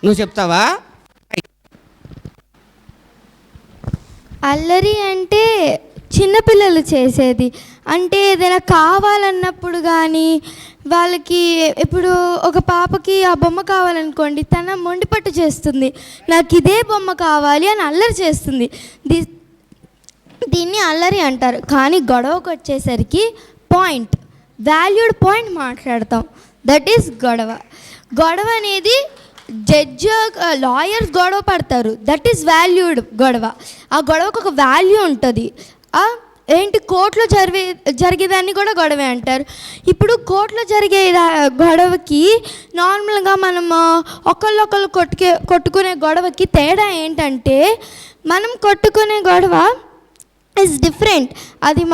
[SPEAKER 14] నువ్వు చెప్తావా?
[SPEAKER 5] అల్లరి అంటే చిన్నపిల్లలు చేసేది. అంటే ఏదైనా కావాలన్నప్పుడు కానీ వాళ్ళకి, ఇప్పుడు ఒక పాపకి ఆ బొమ్మ కావాలనుకోండి, తన మొండిపట్టు చేస్తుంది, నాకు ఇదే బొమ్మ కావాలి అని అల్లరి చేస్తుంది. దీన్ని అల్లరి అంటారు. కానీ గొడవకు వచ్చేసరికి పాయింట్, వాల్యూడ్ పాయింట్ మాట్లాడతాం. దట్ ఈస్ గొడవ. గొడవ అనేది లాయర్స్ గొడవ పడతారు. దట్ ఈస్ వాల్యూడ్ గొడవ. ఆ గొడవకు ఒక వాల్యూ ఉంటుంది. ఏంటి, కోర్టులో జరిగేదాన్ని కూడా గొడవే అంటారు. ఇప్పుడు కోర్టులో జరిగే గొడవకి నార్మల్గా మనం ఒకళ్ళొకళ్ళు కొట్టుకునే గొడవకి తేడా ఏంటంటే, మనం కొట్టుకునే గొడవ ఇస్ డిఫరెంట్. అది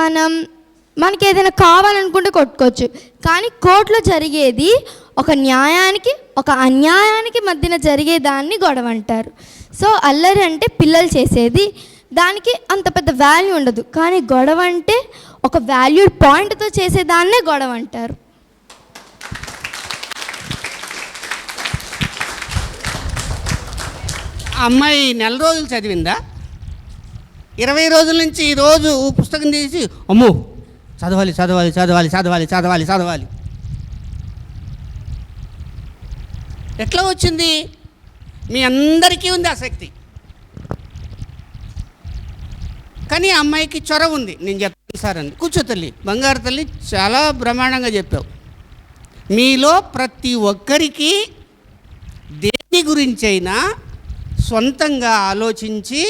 [SPEAKER 5] మనకి ఏదైనా కావాలనుకుంటే కొట్టుకోవచ్చు. కానీ కోర్టులో జరిగేది ఒక న్యాయానికి ఒక అన్యాయానికి మధ్యన జరిగేదాన్ని గొడవ అంటారు. సో అల్లరి అంటే పిల్లలు చేసేది, దానికి అంత పెద్ద వాల్యూ ఉండదు. కానీ గొడవ అంటే ఒక వాల్యూడ్ పాయింట్తో చేసేదాన్నే గొడవ అంటారు.
[SPEAKER 14] అమ్మాయి నెల రోజులు చదివిందా? 20 రోజుల నుంచి ఈరోజు పుస్తకం తీసి అమ్మో చదవాలి చదవాలి చదవాలి చదవాలి చదవాలి చదవాలి. ఎట్లా వచ్చింది? మీ అందరికీ ఉంది ఆసక్తి, కానీ అమ్మాయికి చొరవ ఉంది. నేను చెప్తాను సార్ అంది. కూర్చో తల్లి, బంగారు తల్లి, చాలా బ్రహ్మాండంగా చెప్పావు. మీలో ప్రతి ఒక్కరికి దేని గురించైనా సొంతంగా ఆలోచించి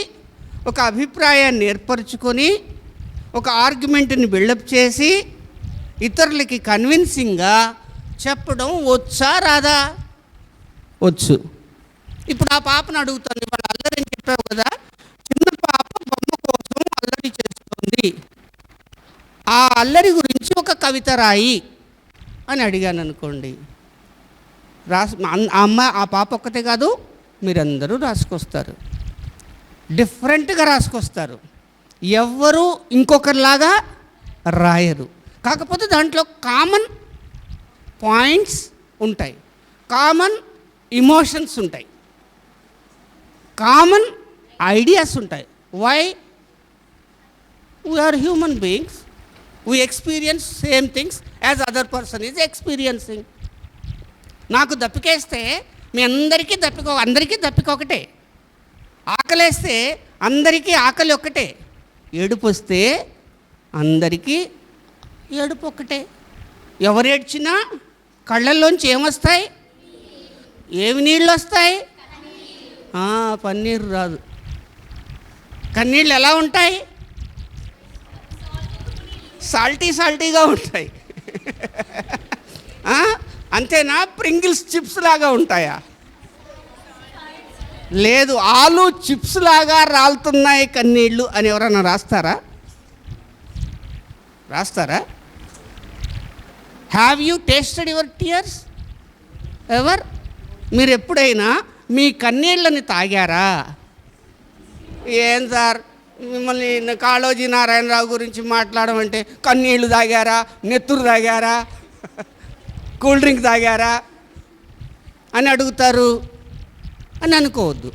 [SPEAKER 14] ఒక అభిప్రాయాన్ని ఏర్పరచుకొని ఒక ఆర్గ్యుమెంట్ని బిల్డప్ చేసి ఇతరులకి కన్విన్సింగ్గా చెప్పడం వచ్చా రాదా? వచ్చు. ఇప్పుడు ఆ పాపను అడుగుతాను, ఇవాళ అల్లరి అని చెప్పావు కదా, చిన్న పాప బొమ్మ కోసం అల్లరి చేస్తుంది, ఆ అల్లరి గురించి ఒక కవిత రాయి అని అడిగాను అనుకోండి. ఆ పాప ఒక్కతే కాదు, మీరందరూ రాసుకొస్తారు, డిఫరెంట్గా రాసుకొస్తారు. ఎవ్వరూ ఇంకొకరిలాగా రాయరు. కాకపోతే దాంట్లో కామన్ పాయింట్స్ ఉంటాయి, కామన్ ఇమోషన్స్ ఉంటాయి, కామన్ ఐడియాస్ ఉంటాయి. Why? We are human beings, we experience same things as other person is experiencing. నాకు దప్పికేస్తే మీ అందరికీ దప్పిక ఒకటే, ఆకలేస్తే అందరికీ ఆకలి ఒక్కటే, ఏడుపు వస్తే అందరికీ ఏడుపు ఒక్కటే. ఎవరు ఏడ్చినా కళ్ళల్లోంచి ఏమొస్తాయి? ఏమి నీళ్ళు వస్తాయి? పన్నీరు రాదు. కన్నీళ్ళు ఎలా ఉంటాయి? సాల్టీగా ఉంటాయి. అంతేనా? ప్రింగిల్స్ చిప్స్ లాగా ఉంటాయా? లేదు, ఆలు చిప్స్ లాగా రాలుతున్నాయి కన్నీళ్ళు అని ఎవరన్నా రాస్తారా? Have you tasted your tears ever? మీరు ఎప్పుడైనా మీ కన్నీళ్ళని తాగారా? ఏం సార్ మిమ్మల్ని కాళోజీ నారాయణరావు గురించి మాట్లాడమంటే కన్నీళ్ళు తాగారా, నెత్తురు తాగారా, కూల్ డ్రింక్ తాగారా అని అడుగుతారు అని అనుకోవద్దు.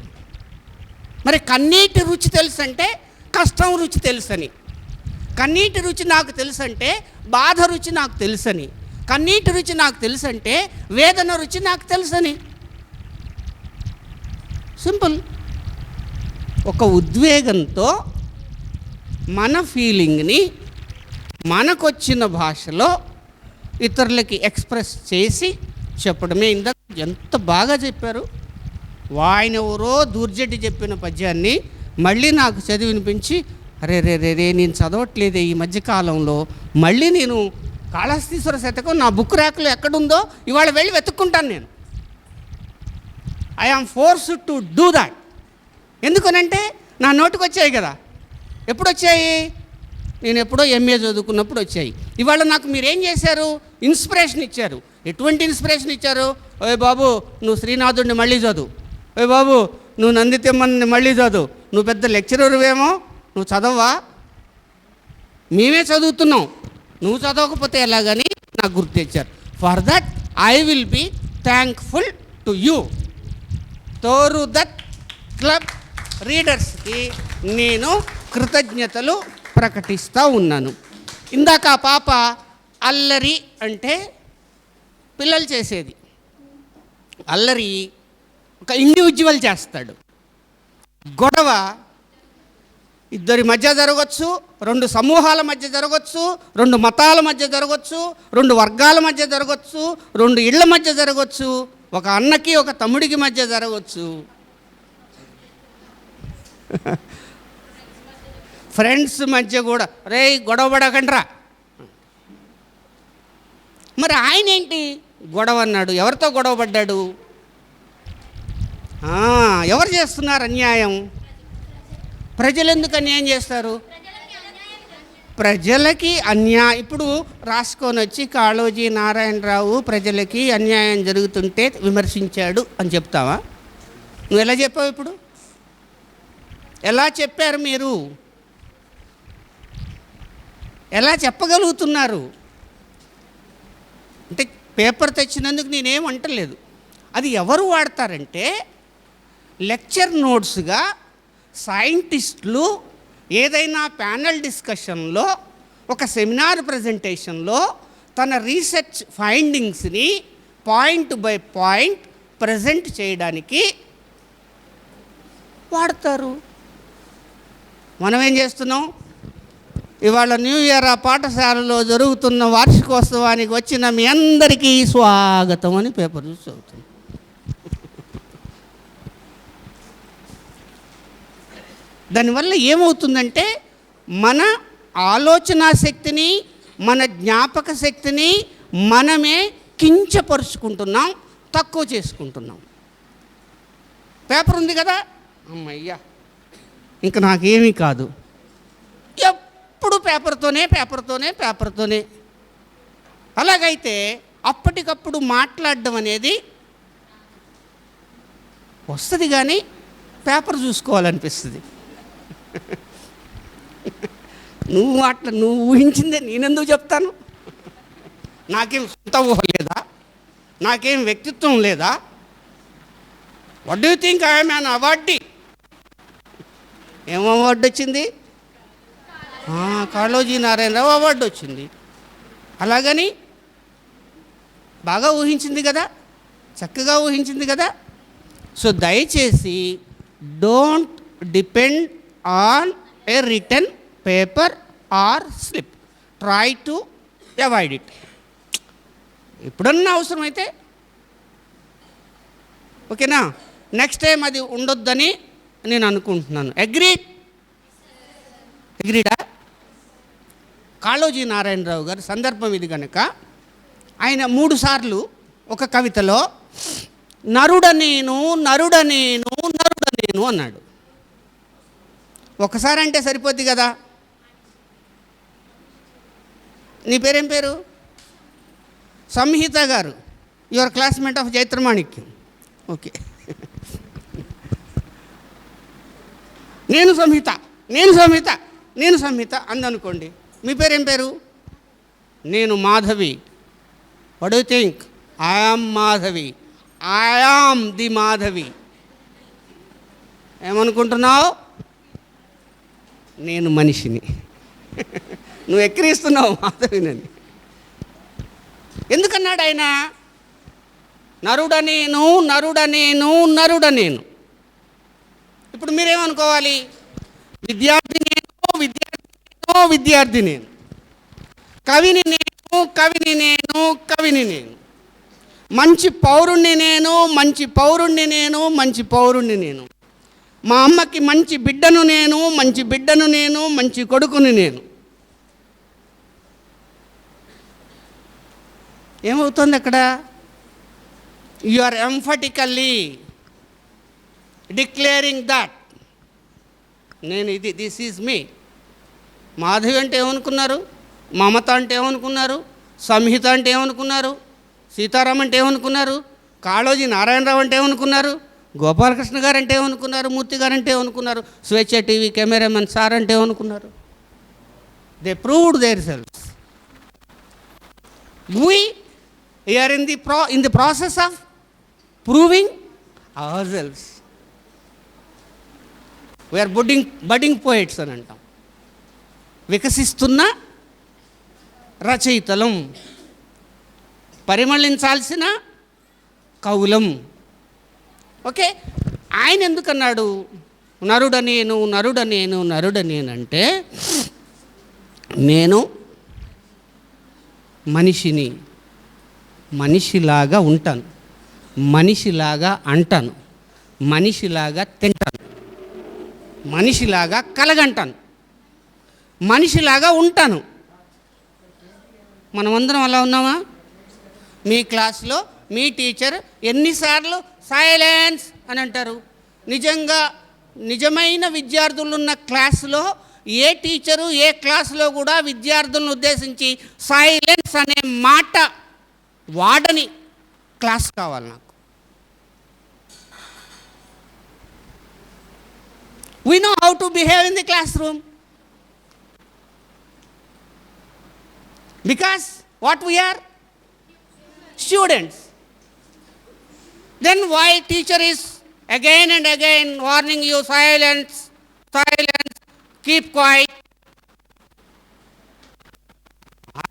[SPEAKER 14] మరి కన్నీటి రుచి తెలుసంటే కష్టం రుచి తెలుసని, కన్నీటి రుచి నాకు తెలుసంటే బాధ రుచి నాకు తెలుసని, కన్నీటి రుచి నాకు తెలుసంటే వేదన రుచి నాకు తెలుసని. సింపుల్. ఒక ఉద్వేగంతో మన ఫీలింగ్ని మనకొచ్చిన భాషలో ఇతరులకి ఎక్స్ప్రెస్ చేసి చెప్పడమే. ఇందాక ఎంత బాగా చెప్పారు. ఆయన ఎవరో దూర్జటి చెప్పిన పద్యాన్ని మళ్ళీ నాకు చదివి వినిపించి, అరే నేను చదవట్లేదే ఈ మధ్యకాలంలో, మళ్ళీ నేను కాళహస్తీశ్వర శతకం నా బుక్ ర్యాక్లో ఎక్కడుందో ఇవాళ వెళ్ళి వెతుక్కుంటాను. నేను I am forced to do that. ఎందుకనంటే నా నోటికి వచ్చాయి కదా. ఎప్పుడు వచ్చాయి? నేను ఎప్పుడో ఎంఏ చదువుకున్నప్పుడు వచ్చాయి. ఇవాళ నాకు మీరేం చేశారు? ఇన్స్పిరేషన్ ఇచ్చారు. ఎటువంటి ఇన్స్పిరేషన్ ఇచ్చారు? ఓయ్ బాబు నువ్వు శ్రీనాథుడిని మళ్ళీ చదువు, ఓయ్ బాబు నువ్వు నందితిమ్మని మళ్ళీ చదువు, నువ్వు పెద్ద లెక్చరర్వేమో, నువ్వు చదవవా? మేమే చదువుతున్నాం, నువ్వు చదవకపోతే ఎలాగని నాకు గుర్తు తెచ్చారు. For that I will be thankful to you. తోరు దట్ క్లబ్ రీడర్స్కి నేను కృతజ్ఞతలు ప్రకటిస్తూ ఉన్నాను. ఇందాక ఆ పాప అల్లరి అంటే పిల్లలు చేసేది అల్లరి ఒక ఇండివిజువల్ చేస్తాడు. గొడవ ఇద్దరి మధ్య జరగవచ్చు, రెండు సమూహాల మధ్య జరగవచ్చు, రెండు మతాల మధ్య జరగవచ్చు, రెండు వర్గాల మధ్య జరగవచ్చు, రెండు ఇళ్ల మధ్య జరగవచ్చు, ఒక అన్నకి ఒక తమ్ముడికి మధ్య జరగవచ్చు, ఫ్రెండ్స్ మధ్య కూడా. రే గొడవ పడకండ్రా. మరి ఆయన ఏంటి గొడవ అన్నాడు? ఎవరితో గొడవ పడ్డాడు? ఎవరు చేస్తున్నారు అన్యాయం? ప్రజలు ఎందుకు అన్యాయం చేస్తారు? ప్రజలకి అన్యాయం. ఇప్పుడు రాసుకొని వచ్చి కాళోజీ నారాయణరావు ప్రజలకి అన్యాయం జరుగుతుంటే విమర్శించాడు అని చెప్తావా? నువ్వు ఎలా చెప్పావు? ఇప్పుడు ఎలా చెప్పారు మీరు? ఎలా చెప్పగలుగుతున్నారు? అంటే పేపర్ తెచ్చినందుకు నేనేం అంటలేదు. అది ఎవరు వాడతారంటే లెక్చర్ నోట్స్గా సైంటిస్టులు ఏదైనా ప్యానల్ డిస్కషన్లో, ఒక సెమినార్ ప్రజెంటేషన్లో తన రీసెర్చ్ ఫైండింగ్స్ని పాయింట్ బై పాయింట్ ప్రజెంట్ చేయడానికి వాడతారు. మనం ఏం చేస్తున్నాం? ఇవాళ న్యూ ఇయర్ పాఠశాలలో జరుగుతున్న వార్షికోత్సవానికి వచ్చిన మీ అందరికీ స్వాగతం అని పేపర్ చూసి చదువుతున్నాం. దానివల్ల ఏమవుతుందంటే మన ఆలోచనా శక్తిని, మన జ్ఞాపక శక్తిని మనమే కించపరుచుకుంటున్నాం, తక్కువ చేసుకుంటున్నాం. పేపర్ ఉంది కదా, అమ్మయ్యా ఇంకా నాకేమీ కాదు, ఎప్పుడు పేపర్తోనే. అలాగైతే అప్పటికప్పుడు మాట్లాడడం అనేది వస్తుంది, కానీ పేపర్ చూసుకోవాలనిపిస్తుంది. నువ్వు ఊహించిందే నేనెందుకు చెప్తాను? నాకేం సొంత ఊహ లేదా? నాకేం వ్యక్తిత్వం లేదా? What do you think I'm an awardee? ఏం అవార్డు వచ్చింది? కాళోజీ నారాయణరావు అవార్డు వచ్చింది. అలాగని బాగా ఊహించింది కదా, చక్కగా ఊహించింది కదా. సో దయచేసి don't depend on a return paper or slip. Try to avoid it. ఎప్పుడన్నా అవసరమైతే ఓకేనా, నెక్స్ట్ టైం అది ఉండొద్దని నేను అనుకుంటున్నాను. అగ్రీడా? కాళోజీ నారాయణరావు గారు సందర్భం ఇది కనుక ఆయన 3 సార్లు ఒక కవితలో నరుడ నేను అన్నాడు. ఒకసారి అంటే సరిపోద్ది కదా. నీ పేరేం పేరు? సంహిత గారు. Your classmate of Jaitramanikyam. Okay. నేను సంహిత అందనుకోండి. మీ పేరేం పేరు? నేను Madhavi. What do you think? I am Madhavi. I am the Madhavi. ఏమనుకుంటున్నావు? నేను మనిషిని. నువ్వు ఎక్కిరిస్తున్నావు మాధవినని. ఎందుకన్నాడు ఆయన? నరుడ నేను. ఇప్పుడు మీరేమనుకోవాలి? విద్యార్థి నేను, కవిని నేను, మంచి పౌరుణ్ణి నేను, మా అమ్మకి మంచి బిడ్డను నేను, మంచి కొడుకుని నేను. ఏమవుతుంది అక్కడ? యు ఆర్ ఎంఫటికల్లీ డిక్లేరింగ్ దట్ నేను ఇది, దిస్ ఈజ్ మీ. మాధవి అంటే ఏమనుకున్నారు? మమత అంటే ఏమనుకున్నారు? సంహిత అంటే ఏమనుకున్నారు? సీతారాం అంటే ఏమనుకున్నారు? కాళోజీ నారాయణరావు అంటే ఏమనుకున్నారు? గోపాలకృష్ణ గారు అంటే ఏమనుకున్నారు? మూర్తి గారు అంటే ఏమనుకున్నారు? స్వేచ్ఛ టీవీ కెమెరామెన్ సార్ అంటే ఏమనుకున్నారు? They proved their selves. We are in the process of proving ourselves. We are budding poets అని అంటాం. వికసిస్తున్న రచయితలం, పరిమళించాల్సిన కవులం. ఓకే. ఆయన ఎందుకన్నాడు నరుడ నేనంటే, నేను మనిషిని, మనిషిలాగా ఉంటాను, మనిషిలాగా అంటాను, మనిషిలాగా తింటాను, మనిషిలాగా కలగంటాను, మనిషిలాగా ఉంటాను. మనమందరం అలా ఉన్నామా? మీ క్లాస్లో మీ టీచర్ ఎన్నిసార్లు సైలెన్స్ అని అంటారు? నిజమైన విద్యార్థులు ఉన్న క్లాసులో ఏ టీచరు ఏ క్లాసులో కూడా విద్యార్థులను ఉద్దేశించి సైలెన్స్ అనే మాట వాడని క్లాస్ కావాలి నాకు. We know how to behave in the classroom. Because what we are? Students. Then why teacher is again and again warning you, silence, keep quiet?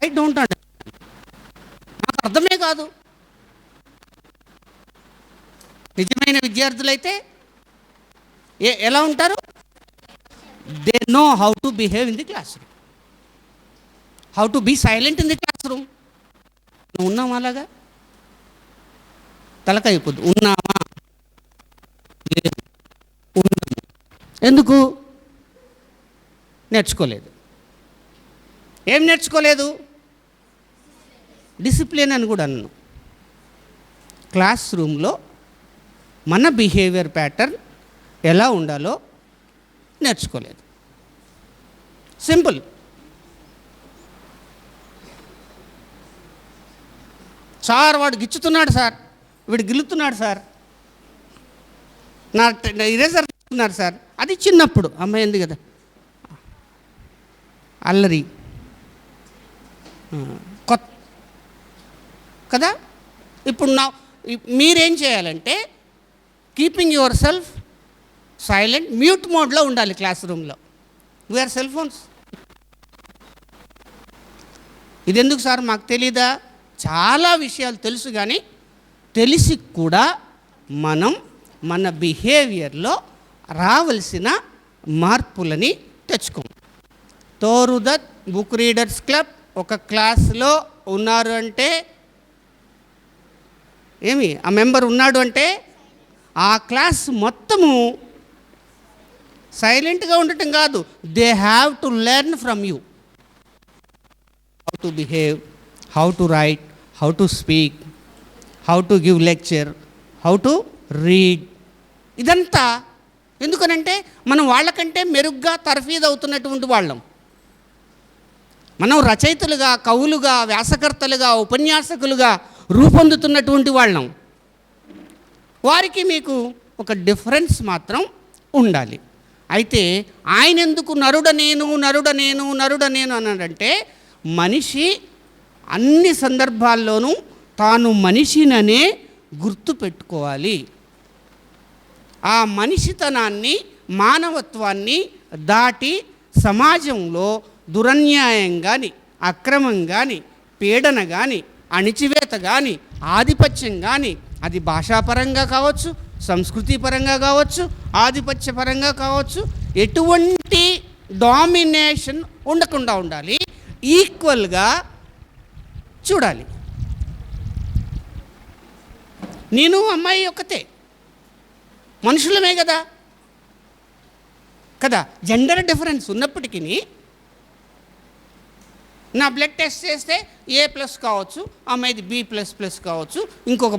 [SPEAKER 14] I don't understand. నాకు అర్థమే కాదు. నిజమైన విద్యార్థులైతే ఎలా ఉంటారు? They know how to behave in the classroom, how to be silent in the classroom. నువ్వు ఉన్నావా అలాగా? తలకైపోద్దు. ఉన్నావా? లేదు. ఉన్నాము. ఎందుకు? నేర్చుకోలేదు. ఏం నేర్చుకోలేదు? డిసిప్లిన్ అని కూడా అన్నాను. క్లాస్ రూమ్లో మన బిహేవియర్ ప్యాటర్న్ ఎలా ఉండాలో నేర్చుకోలేదు. సింపుల్. సార్ వాడు గిచ్చుతున్నాడు సార్, వీడు గిల్లుతున్నాడు సార్, నా ఇరేజర్ తీసుకున్నాడు సార్. అది చిన్నప్పుడు అమ్మాయి ఉంది కదా, అల్లరి. కదా. ఇప్పుడు మీరేం చేయాలంటే keeping your self silent, mute మోడ్లో ఉండాలి క్లాస్ రూమ్లో. We are cell phones. ఇది ఎందుకు సార్ మాకు తెలీదా? చాలా విషయాలు తెలుసు, కానీ తెలిసి కూడా మనం మన బిహేవియర్లో రావలసిన మార్పులని తెచ్చుకోం. తోరుదత్ బుక్ రీడర్స్ క్లబ్ ఒక క్లాస్లో ఉన్నారు అంటే ఏమి, ఆ మెంబర్ ఉన్నాడు అంటే ఆ క్లాస్ మొత్తము సైలెంట్గా ఉండటం కాదు, they have to learn from you how to behave, how to right, how to speak, how to give lecture, how to read. ఇదంతా ఎందుకనంటే మనం వాళ్ళకంటే మెరుగ్గా తర్ఫీదు అవుతున్నటువంటి వాళ్ళం. మనం రచయితలుగా, కవులుగా, వ్యాసకర్తలుగా, ఉపన్యాసకులుగా రూపొందుతున్నటువంటి వాళ్ళం. వారికి మీకు ఒక డిఫరెన్స్ మాత్రం ఉండాలి. అయితే ఆయన ఎందుకు నరుడ నేను అన్నాడంటే, మనిషి అన్ని సందర్భాల్లోనూ తాను మనిషిననే గుర్తు పెట్టుకోవాలి. ఆ మనిషితనాన్ని, మానవత్వాన్ని దాటి సమాజంలో దురన్యాయం కానీ, అక్రమం కానీ, పీడన కానీ, అణిచివేత కానీ, ఆధిపత్యం కానీ, అది భాషాపరంగా కావచ్చు, సంస్కృతి పరంగా కావచ్చు, ఆధిపత్యపరంగా కావచ్చు, ఎటువంటి డామినేషన్ ఉండకుండా ఉండాలి. ఈక్వల్గా చూడాలి. నేను అమ్మాయి ఒక్కతే, మనుషులమే కదా కదా జెండర్ డిఫరెన్స్ ఉన్నప్పటికీ నా బ్లడ్ టెస్ట్ చేస్తే A+ కావచ్చు, అమ్మాయిది B++ కావచ్చు, ఇంకొక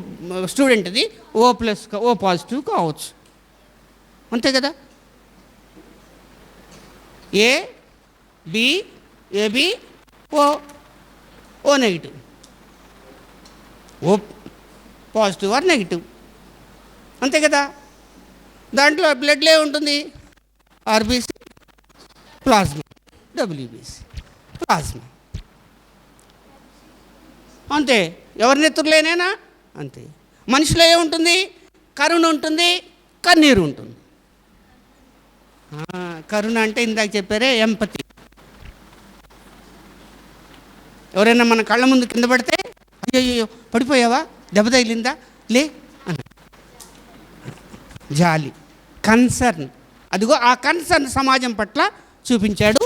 [SPEAKER 14] స్టూడెంట్ది O+ పాజిటివ్ కావచ్చు. అంతే కదా. AB O negative, O positive or negative, అంతే కదా. దాంట్లో బ్లడ్లో ఉంటుంది RBC, ప్లాస్మా, WBC, ప్లాస్మా, అంతే. ఎవరి నెత్తురులేనేనా అంతే. మనిషిలో ఏముంటుంది? కరుణ ఉంటుంది, కన్నీరు ఉంటుంది. కరుణ అంటే ఇందాక చెప్పారే ఎంపతి. ఎవరైనా మన కళ్ళ ముందు కింద పడితే అయ్యో పడిపోయావా, దెబ్బ తగిలిందా, లే అన్న. జాలి, కన్సర్న్. అదిగో ఆ కన్సర్న్ సమాజం పట్ల చూపించాడు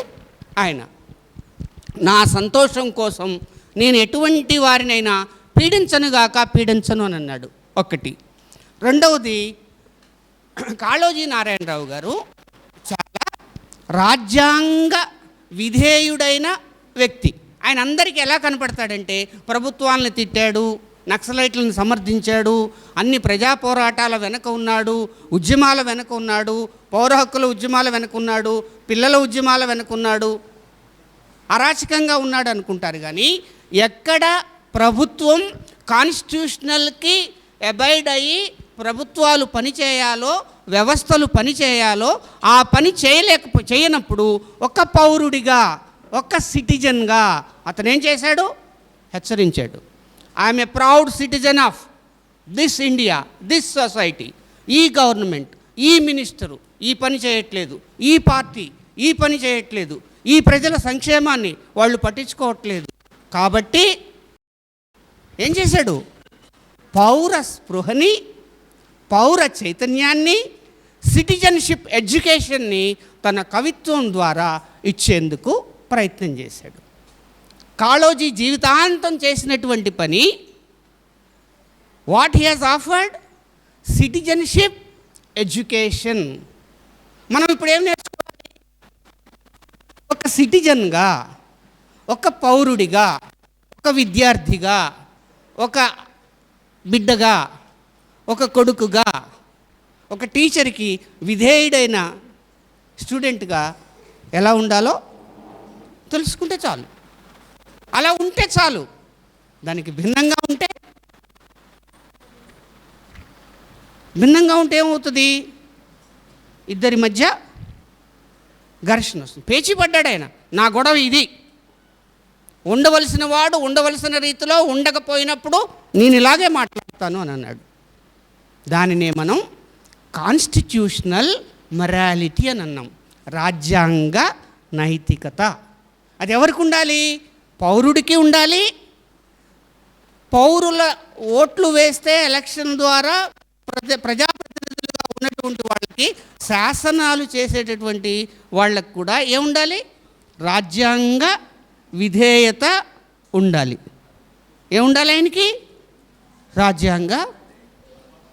[SPEAKER 14] ఆయన. నా సంతోషం కోసం నేను ఎటువంటి వారినైనా పీడించను అని అన్నాడు. ఒకటి. రెండవది, కాళోజీ నారాయణరావు గారు చాలా రాజ్యాంగ విధేయుడైన వ్యక్తి. ఆయన అందరికీ ఎలా కనపడతాడంటే, ప్రభుత్వాలను తిట్టాడు, నక్సలైట్లను సమర్థించాడు, అన్ని ప్రజా పోరాటాల వెనక ఉన్నాడు, ఉద్యమాల వెనక ఉన్నాడు, పౌర హక్కుల ఉద్యమాల వెనక ఉన్నాడు, పిల్లల ఉద్యమాల వెనక ఉన్నాడు, అరాచకంగా ఉన్నాడు అనుకుంటారు. కానీ ఎక్కడ ప్రభుత్వం కాన్స్టిట్యూషనల్కి అబైడ్ అయ్యి ప్రభుత్వాలు పనిచేయాలో, వ్యవస్థలు పనిచేయాలో ఆ పని చేయనప్పుడు ఒక పౌరుడిగా, ఒక సిటిజన్గా అతను ఏం చేశాడు? హెచ్చరించాడు. I'm a proud citizen of this India, this society. ఈ గవర్నమెంట్, ఈ మినిస్టరు ఈ పని చేయట్లేదు, ఈ పార్టీ ఈ పని చేయట్లేదు, ఈ ప్రజల సంక్షేమాన్ని వాళ్ళు పట్టించుకోవట్లేదు. కాబట్టి ఏం చేశాడు? పౌర స్పృహని, పౌర చైతన్యాన్ని, సిటిజన్షిప్ ఎడ్యుకేషన్ని తన కవిత్వం ద్వారా ఇచ్చేందుకు ప్రయత్నం చేశాడు. కాళోజీ జీవితాంతం చేసినటువంటి పని, what he has offered? Citizenship education. మనం ఇప్పుడు ఏం నేర్చుకోవాలి? ఒక సిటిజన్గా, ఒక పౌరుడిగా, ఒక విద్యార్థిగా, ఒక బిడ్డగా, ఒక కొడుకుగా, ఒక టీచర్కి విధేయుడైన స్టూడెంట్గా ఎలా ఉండాలో తెలుసుకుంటే చాలు. అలా ఉంటే చాలు. దానికి భిన్నంగా ఉంటే ఏమవుతుంది? ఇద్దరి మధ్య ఘర్షణ వస్తుంది. పేచీ పడ్డాడు ఆయన, నా గొడవ ఇది, ఉండవలసిన వాడు ఉండవలసిన రీతిలో ఉండకపోయినప్పుడు నేను ఇలాగే మాట్లాడతాను అని అన్నాడు. దానినే మనం కాన్స్టిట్యూషనల్ మొరాలిటీ అని అన్నాం, రాజ్యాంగ నైతికత. అది ఎవరికి ఉండాలి? పౌరుడికి ఉండాలి. పౌరుల ఓట్లు వేస్తే ఎలక్షన్ ద్వారా ప్రజాప్రతినిధులుగా ఉన్నటువంటి వాళ్ళకి, శాసనాలు చేసేటటువంటి వాళ్ళకు కూడా ఏముండాలి? రాజ్యాంగ విధేయత ఉండాలి. ఏముండాలి ఆయనకి? రాజ్యాంగ.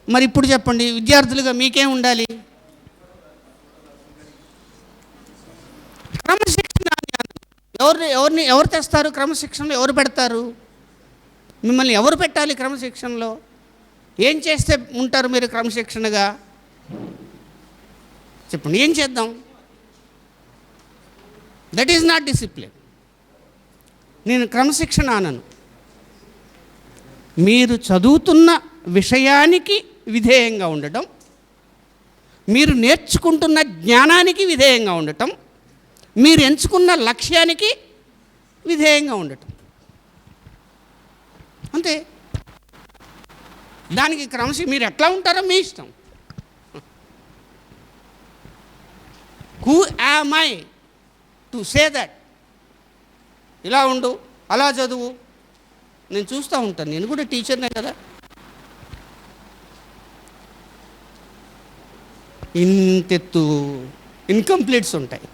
[SPEAKER 14] మరి ఇప్పుడు చెప్పండి, విద్యార్థులుగా మీకేం ఉండాలి? క్రమశిక్షణ. ఎవరు తెస్తారు క్రమశిక్షణలో? ఎవరు పెడతారు మిమ్మల్ని? ఎవరు పెట్టాలి క్రమశిక్షణలో? ఏం చేస్తే ఉంటారు మీరు క్రమశిక్షణగా? చెప్పండి, ఏం చేద్దాం? That is not discipline. నేను క్రమశిక్షణ అనను. మీరు చదువుతున్న విషయానికి విధేయంగా ఉండటం, మీరు నేర్చుకుంటున్న జ్ఞానానికి విధేయంగా ఉండటం, మీరు ఎంచుకున్న లక్ష్యానికి విధేయంగా ఉండటం, అంతే. దానికి మీరు ఎట్లా ఉంటారో మీ ఇష్టం. Who am I to say that? ఇలా ఉండు, అలా చదువు. నేను చూస్తూ ఉంటాను, నేను కూడా టీచర్నే కదా. ఇంతెత్తు ఇన్కంప్లీట్స్ ఉంటాయి,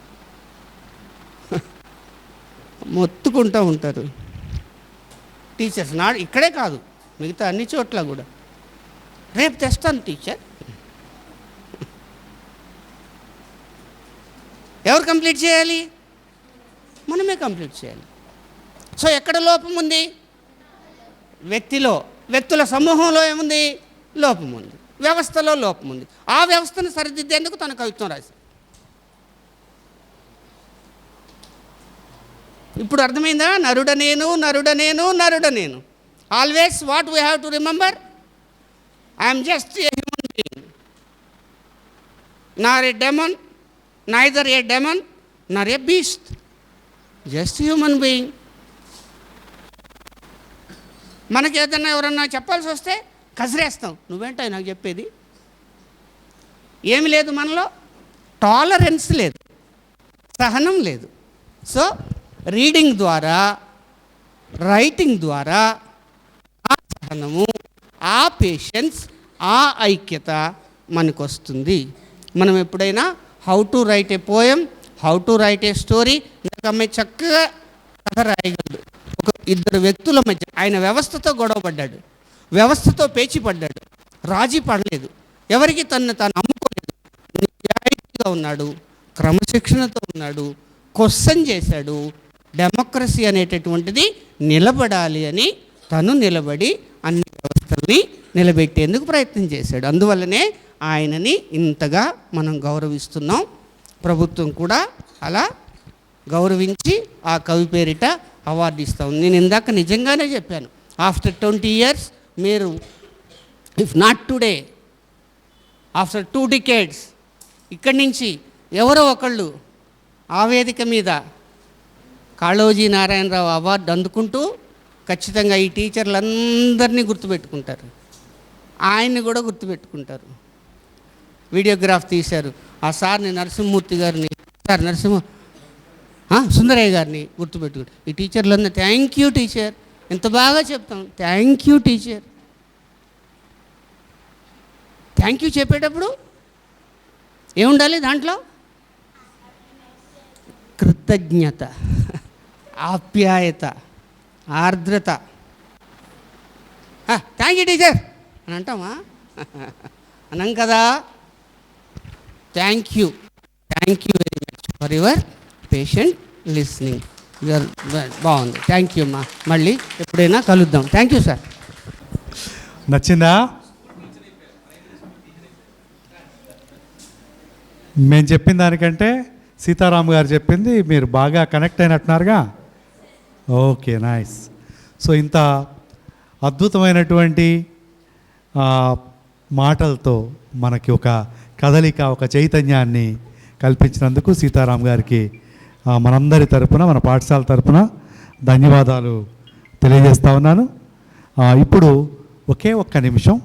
[SPEAKER 14] మొత్తుకుంటూ ఉంటారు టీచర్స్. ఇక్కడే కాదు, మిగతా అన్ని చోట్ల కూడా. రేపు తెస్తాను టీచర్. ఎవరు కంప్లీట్ చేయాలి? మనమే కంప్లీట్ చేయాలి. సో ఎక్కడ లోపం ఉంది? వ్యక్తుల సమూహంలో ఏముంది? లోపం ఉంది. వ్యవస్థలో లోపం ఉంది. ఆ వ్యవస్థను సరిదిద్దేందుకు తన కవిత్వం రాశారు. ఇప్పుడు అర్థమైందా? నరుడనేను, నరుడనేను, నరుడనేను. Always what we have to remember, I'm just a human being, not a demon, neither a demon nor a beast, just human being. మనకి ఏదన్నా ఎవరన్నా చెప్పాల్సి వస్తే కసిరేస్తాం. నువ్వేంటో నాకు చెప్పేది? ఏమి లేదు మనలో, టాలరెన్స్ లేదు, సహనం లేదు. సో రీడింగ్ ద్వారా, రైటింగ్ ద్వారా ఆ సహనము, ఆ పేషెన్స్, ఆ ఐక్యత మనకు వస్తుంది. మనం ఎప్పుడైనా how to right a poem, how to right A story, నాకు అమ్మాయి చక్కగా కథ రాయగలడు. ఒక ఇద్దరు వ్యక్తుల మధ్య ఆయన వ్యవస్థతో గొడవ పడ్డాడు, వ్యవస్థతో పేచి పడ్డాడు, రాజీ పడలేదు, ఎవరికి తను తాను అమ్ముకోలేదు, నిజాయితీగా ఉన్నాడు, క్రమశిక్షణతో ఉన్నాడు, క్వశ్చన్ చేశాడు. డెమోక్రసీ అనేటటువంటిది నిలబడాలి అని తను నిలబడి అన్ని వ్యవస్థల్ని నిలబెట్టేందుకు ప్రయత్నం చేశాడు. అందువల్లనే ఆయనని ఇంతగా మనం గౌరవిస్తున్నాం. ప్రభుత్వం కూడా అలా గౌరవించి ఆ కవి పేరిట అవార్డు ఇస్తాం. నేను ఇందాక నిజంగానే చెప్పాను, ఆఫ్టర్ 20 years మీరు, if not today, after 2 decades ఇక్కడి నుంచి ఎవరో ఒకళ్ళు ఆ వేదిక మీద కాళోజీ నారాయణరావు అవార్డు అందుకుంటూ ఖచ్చితంగా ఈ టీచర్లందరినీ గుర్తుపెట్టుకుంటారు, ఆయన్ని కూడా గుర్తుపెట్టుకుంటారు. వీడియోగ్రాఫ్ తీశారు. ఆ సార్ని నరసింహమూర్తి గారిని, సార్ సుందరయ్య గారిని గుర్తుపెట్టుకుంటారు. ఈ టీచర్లందరూ థ్యాంక్ యూ టీచర్, ఎంత బాగా చెప్తాం, thank you teacher. Thank you చెప్పేటప్పుడు ఏముండాలి దాంట్లో? కృతజ్ఞత, ఆప్యాయత, ఆర్ద్రత. థ్యాంక్ యూ టీచర్ అని అంటామా? అనం కదా. Thank you very much for your patient listening. బాగుంది, థ్యాంక్ యూ అమ్మా. మళ్ళీ ఎప్పుడైనా కలుద్దాం. Thank you sir.
[SPEAKER 2] నచ్చిందా? మేము చెప్పిన దానికంటే సీతారాం గారు చెప్పింది మీరు బాగా కనెక్ట్ అయినట్టున్నారుగా. Okay, nice. సో ఇంత అద్భుతమైనటువంటి మాటలతో మనకి ఒక కదలిక, ఒక చైతన్యాన్ని కల్పించినందుకు సీతారాం గారికి మనందరి తరపున, మన పాఠశాల తరపున ధన్యవాదాలు తెలియజేస్తా ఉన్నాను. ఇప్పుడు ఒకే ఒక్క నిమిషం,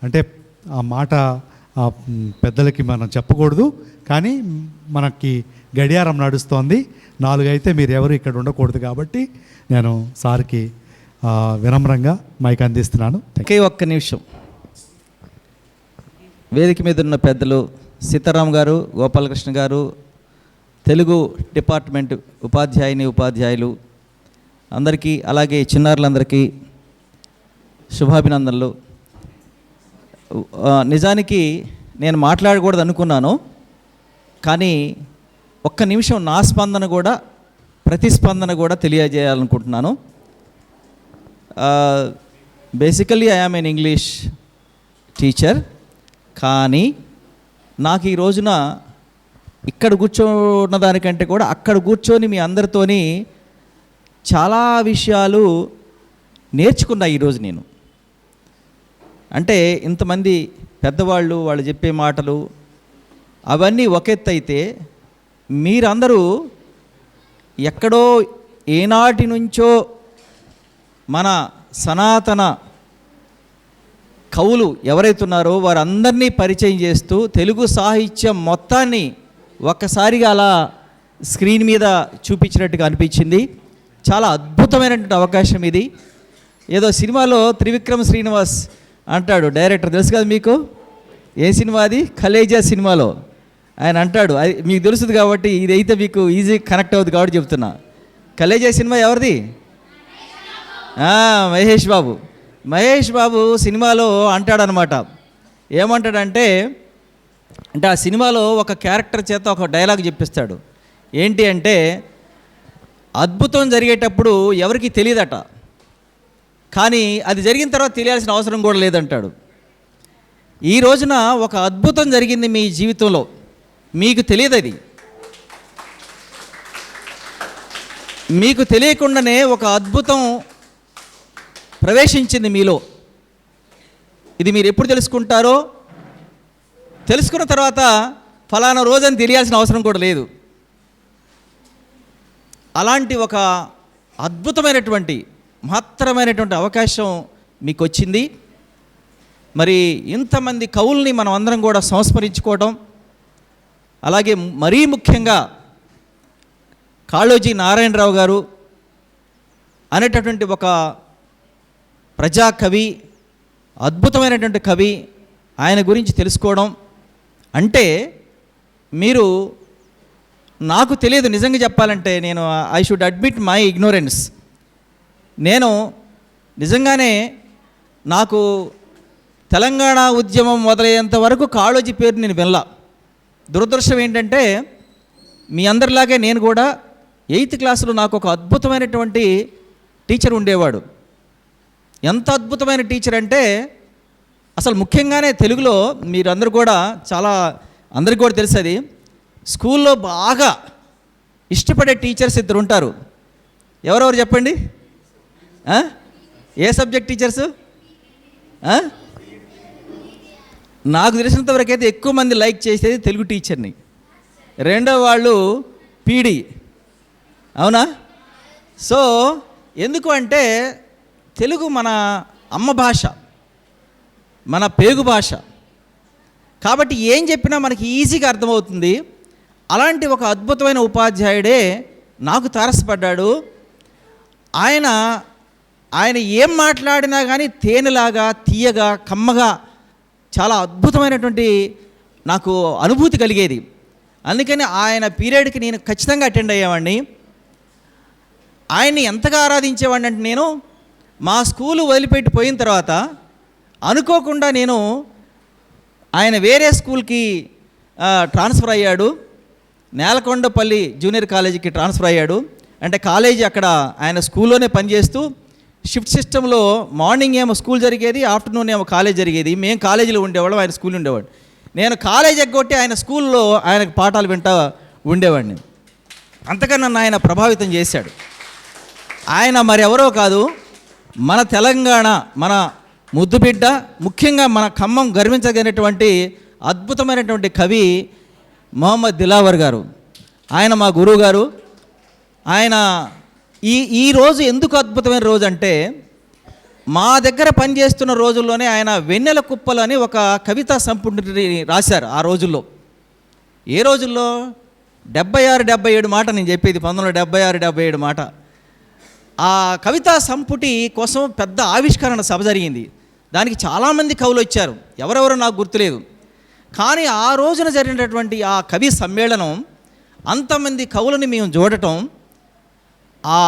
[SPEAKER 2] అంటే ఆ మాట పెద్దలకి మనం చెప్పకూడదు, కానీ మనకి గడియారం నడుస్తోంది 4 అయితే మీరు ఎవరు ఇక్కడ ఉండకూడదు, కాబట్టి నేను సార్కి వినమ్రంగా మైక్ అందిస్తున్నాను.
[SPEAKER 15] ఒకే ఒక్క నిమిషం. వేదిక మీద ఉన్న పెద్దలు సీతారాం గారు, గోపాలకృష్ణ గారు, తెలుగు డిపార్ట్మెంట్ ఉపాధ్యాయులు అందరికీ, అలాగే చిన్నారులందరికీ శుభాభినందనలు. నిజానికి నేను మాట్లాడకూడదు అనుకున్నాను, కానీ ఒక్క నిమిషం నా స్పందన కూడా, ప్రతిస్పందన కూడా తెలియజేయాలనుకుంటున్నాను. Basically I am an English teacher, కానీ నాకు ఈ రోజున ఇక్కడ కూర్చున్న దానికంటే కూడా అక్కడ కూర్చొని మీ అందరితోని చాలా విషయాలు నేర్చుకున్నా ఈరోజు నేను. అంటే ఇంతమంది పెద్దవాళ్ళు వాళ్ళు చెప్పే మాటలు అవన్నీ ఒక ఎత్తు అయితే, మీరందరూ ఎక్కడో ఏనాటి నుంచో మన సనాతన కవులు ఎవరైతే ఉన్నారో వారందరినీ పరిచయం చేస్తూ తెలుగు సాహిత్యం మొత్తాన్ని ఒక్కసారిగా అలా స్క్రీన్ మీద చూపించినట్టుగా అనిపించింది. చాలా అద్భుతమైనటువంటి అవకాశం ఇది. ఏదో సినిమాలో త్రివిక్రమ్ శ్రీనివాస్ అంటాడు, డైరెక్టర్, తెలుసు కదా మీకు, ఏ సినిమా అది, కలేజా సినిమాలో ఆయన అంటాడు, అది మీకు తెలుస్తుంది కాబట్టి ఇదైతే మీకు ఈజీ కనెక్ట్ అవుతుంది కాబట్టి చెప్తున్నా. కలేజా సినిమా ఎవరిది? మహేష్ బాబు సినిమాలో అంటాడనమాట. ఏమంటాడంటే, ఆ సినిమాలో ఒక క్యారెక్టర్ చేత ఒక డైలాగ్ చెప్పిస్తాడు. ఏంటి అంటే, అద్భుతం జరిగేటప్పుడు ఎవరికి తెలియదట, కానీ అది జరిగిన తర్వాత తెలియాల్సిన అవసరం కూడా లేదంటాడు. ఈ రోజున ఒక అద్భుతం జరిగింది మీ జీవితంలో, మీకు తెలియదు, అది మీకు తెలియకుండానే ఒక అద్భుతం ప్రవేశించింది మీలో. ఇది మీరు ఎప్పుడు తెలుసుకుంటారో, తెలుసుకున్న తర్వాత ఫలానా రోజని తెలియాల్సిన అవసరం కూడా లేదు. అలాంటి ఒక అద్భుతమైనటువంటి మహత్తరమైనటువంటి అవకాశం మీకు వచ్చింది. మరి ఇంతమంది కవుల్ని మనం అందరం కూడా సంస్మరించుకోవడం, అలాగే మరీ ముఖ్యంగా కాళోజీ నారాయణరావు గారు అనేటటువంటి ఒక ప్రజాకవి, అద్భుతమైనటువంటి కవి, ఆయన గురించి తెలుసుకోవడం అంటే, మీరు, నాకు తెలియదు నిజంగా చెప్పాలంటే, నేను I should admit my ignorance. నేను నిజంగానే నాకు తెలంగాణ ఉద్యమం మొదలయ్యేంత వరకు కాళోజీ పేరు నేను వినలా. దురదృష్టం ఏంటంటే, మీ అందరిలాగే నేను కూడా 8th క్లాసులో నాకు ఒక అద్భుతమైనటువంటి టీచర్ ఉండేవాడు. ఎంత అద్భుతమైన టీచర్ అంటే, అసలు ముఖ్యంగానే తెలుగులో మీరందరూ కూడా చాలా, అందరికీ కూడా తెలుసు, అది స్కూల్లో బాగా ఇష్టపడే టీచర్స్ 2 ఉంటారు. ఎవరెవరు చెప్పండి? ఏ సబ్జెక్ట్ టీచర్సు? నాకు తెలిసినంతవరకు అయితే ఎక్కువ మంది లైక్ చేసేది తెలుగు టీచర్ని. రెండో వాళ్ళు పీడి, అవునా? సో ఎందుకు అంటే, తెలుగు మన అమ్మ భాష, మన పేగు భాష, కాబట్టి ఏం చెప్పినా మనకి ఈజీగా అర్థమవుతుంది. అలాంటి ఒక అద్భుతమైన ఉపాధ్యాయుడే నాకు తారసపడ్డాడు. ఆయన ఏం మాట్లాడినా కానీ తేనెలాగా, తీయగా, కమ్మగా, చాలా అద్భుతమైనటువంటి నాకు అనుభూతి కలిగేది. అందుకని ఆయన పీరియడ్కి నేను ఖచ్చితంగా అటెండ్ అయ్యేవాడిని. ఆయన్ని ఎంతగా ఆరాధించేవాడిని అంటే, నేను మా స్కూలు వదిలిపెట్టి పోయిన తర్వాత అనుకోకుండా ఆయన వేరే స్కూల్కి ట్రాన్స్ఫర్ అయ్యాడు. నేలకొండపల్లి జూనియర్ కాలేజీకి ట్రాన్స్ఫర్ అయ్యాడు. అంటే కాలేజీ అక్కడ ఆయన స్కూల్లోనే పనిచేస్తూ, షిఫ్ట్ సిస్టంలో మార్నింగ్ ఏమో స్కూల్ జరిగేది, ఆఫ్టర్నూన్ ఏమో కాలేజ్ జరిగేది. మేము కాలేజీలో ఉండేవాళ్ళం, ఆయన స్కూల్ ఉండేవాడు. నేను కాలేజ్ ఎగ్గొట్టి ఆయన స్కూల్లో ఆయనకు పాఠాలు వింటూ ఉండేవాడిని. అంతగా నన్ను ఆయన ప్రభావితం చేశాడు. ఆయన మరెవరో కాదు, మన తెలంగాణ, మన ముద్దుబిడ్డ, ముఖ్యంగా మన ఖమ్మం గర్వించగలిగినటువంటి అద్భుతమైనటువంటి కవి మొహమ్మద్ దిలావర్ గారు. ఆయన మా గురువు గారు. ఆయన ఈ రోజు ఎందుకు అద్భుతమైన రోజు అంటే, మా దగ్గర పనిచేస్తున్న రోజుల్లోనే ఆయన వెన్నెల కుప్పలు అని ఒక కవితా సంపుటిని రాశారు. ఆ రోజుల్లో, ఏ రోజుల్లో, 76-77 మాట నేను చెప్పేది, 1976-77 మాట. ఆ కవితా సంపుటి కోసం పెద్ద ఆవిష్కరణ సభ జరిగింది. దానికి చాలామంది కవులు వచ్చారు, ఎవరెవరో నాకు గుర్తులేదు. కానీ ఆ రోజున జరిగినటువంటి ఆ కవి సమ్మేళనం, అంతమంది కవులని మేము చూడటం, ఆ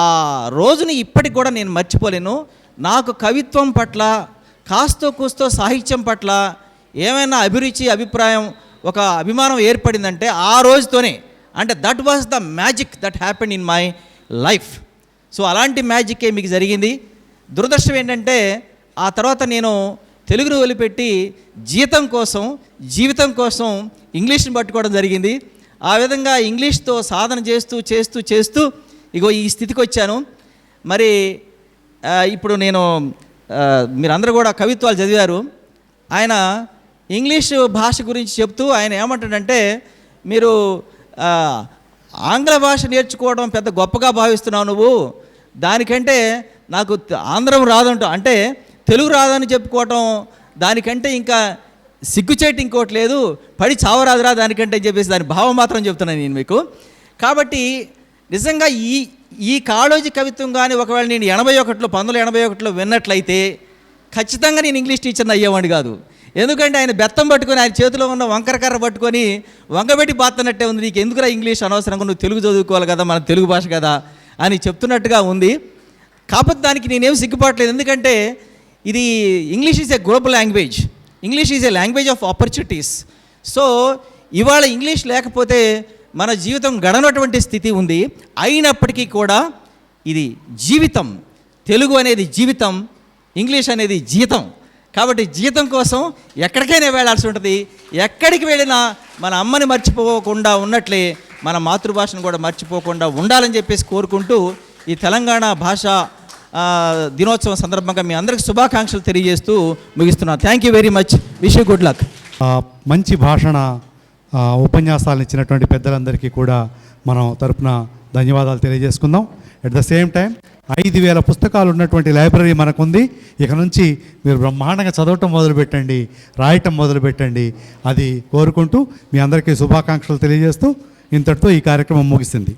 [SPEAKER 15] రోజుని ఇప్పటికి కూడా నేను మర్చిపోలేను. నాకు కవిత్వం పట్ల, కాస్తో కూస్తో సాహిత్యం పట్ల ఏమైనా అభిరుచి, అభిప్రాయం, ఒక అభిమానం ఏర్పడిందంటే ఆ రోజుతోనే. అంటే that was the magic that happened in my life. So అలాంటి మ్యాజిక్కే మీకు జరిగింది. దురదృష్టం ఏంటంటే ఆ తర్వాత నేను తెలుగును వదిలిపెట్టి జీవితం కోసం ఇంగ్లీష్ని పట్టుకోవడం జరిగింది. ఆ విధంగా ఇంగ్లీష్తో సాధన చేస్తూ ఇగో ఈ స్థితికి వచ్చాను. మరి ఇప్పుడు నేను మీరందరూ కూడా కవిత్వాలు చదివారు. ఆయన ఇంగ్లీష్ భాష గురించి చెప్తూ ఆయన ఏమంటాడంటే, మీరు ఆంగ్ల భాష నేర్చుకోవడం పెద్ద గొప్పగా భావిస్తున్నావు నువ్వు, దానికంటే నాకు ఆంధ్రం రాదంటూ, అంటే తెలుగు రాదని చెప్పుకోవటం దానికంటే ఇంకా సిగ్గుచేటు ఇంకోటి లేదు, పడి చావరాదురా దానికంటే అని చెప్పేసి దాని భావం మాత్రం చెప్తున్నాను నేను మీకు. కాబట్టి నిజంగా ఈ కాళోజీ కవిత్వం కానీ ఒకవేళ నేను 1981లో విన్నట్లయితే ఖచ్చితంగా నేను ఇంగ్లీష్ టీచర్ని అయ్యేవాడిని కాదు. ఎందుకంటే ఆయన బెత్తం పట్టుకొని, ఆయన చేతిలో ఉన్న వంకరకర్ర పట్టుకొని వంగబెట్టి బాతున్నట్టే ఉంది, నీకు ఎందుకురా ఇంగ్లీష్ అనవసరంగా, నువ్వు తెలుగు చదువుకోవాలి కదా, మన తెలుగు భాష కదా అని చెప్తున్నట్టుగా ఉంది. కాకపోతే దానికి నేనేం సిగ్గుపడలేదు, ఎందుకంటే ఇది English is a global language, English is a language of opportunities. So ఇవాళ ఇంగ్లీష్ లేకపోతే మన జీవితం గడనటువంటి స్థితి ఉంది. అయినప్పటికీ కూడా ఇది జీవితం, తెలుగు అనేది జీవితం, ఇంగ్లీష్ అనేది జీతం. కాబట్టి జీతం కోసం ఎక్కడికైనా వెళ్ళాల్సి ఉంటుంది. ఎక్కడికి వెళ్ళినా మన అమ్మని మర్చిపోకుండా ఉన్నట్లే మన మాతృభాషను కూడా మర్చిపోకుండా ఉండాలని చెప్పేసి కోరుకుంటూ ఈ తెలంగాణ భాష దినోత్సవం సందర్భంగా మీ అందరికి శుభాకాంక్షలు తెలియజేస్తూ ముగిస్తున్నాను. Thank you very much, wish you good luck.
[SPEAKER 2] మంచి భాషణ ఉపన్యాసాలను ఇచ్చినటువంటి పెద్దలందరికీ కూడా మనం తరపున ధన్యవాదాలు తెలియజేసుకుందాం. అట్ ద సేమ్ టైం 5,000 పుస్తకాలు ఉన్నటువంటి లైబ్రరీ మనకుంది. ఇక నుంచి మీరు బ్రహ్మాండంగా చదవటం మొదలుపెట్టండి, రాయటం మొదలుపెట్టండి, అది కోరుకుంటూ మీ అందరికీ శుభాకాంక్షలు తెలియజేస్తూ ఇంతటితో ఈ కార్యక్రమం ముగిసింది.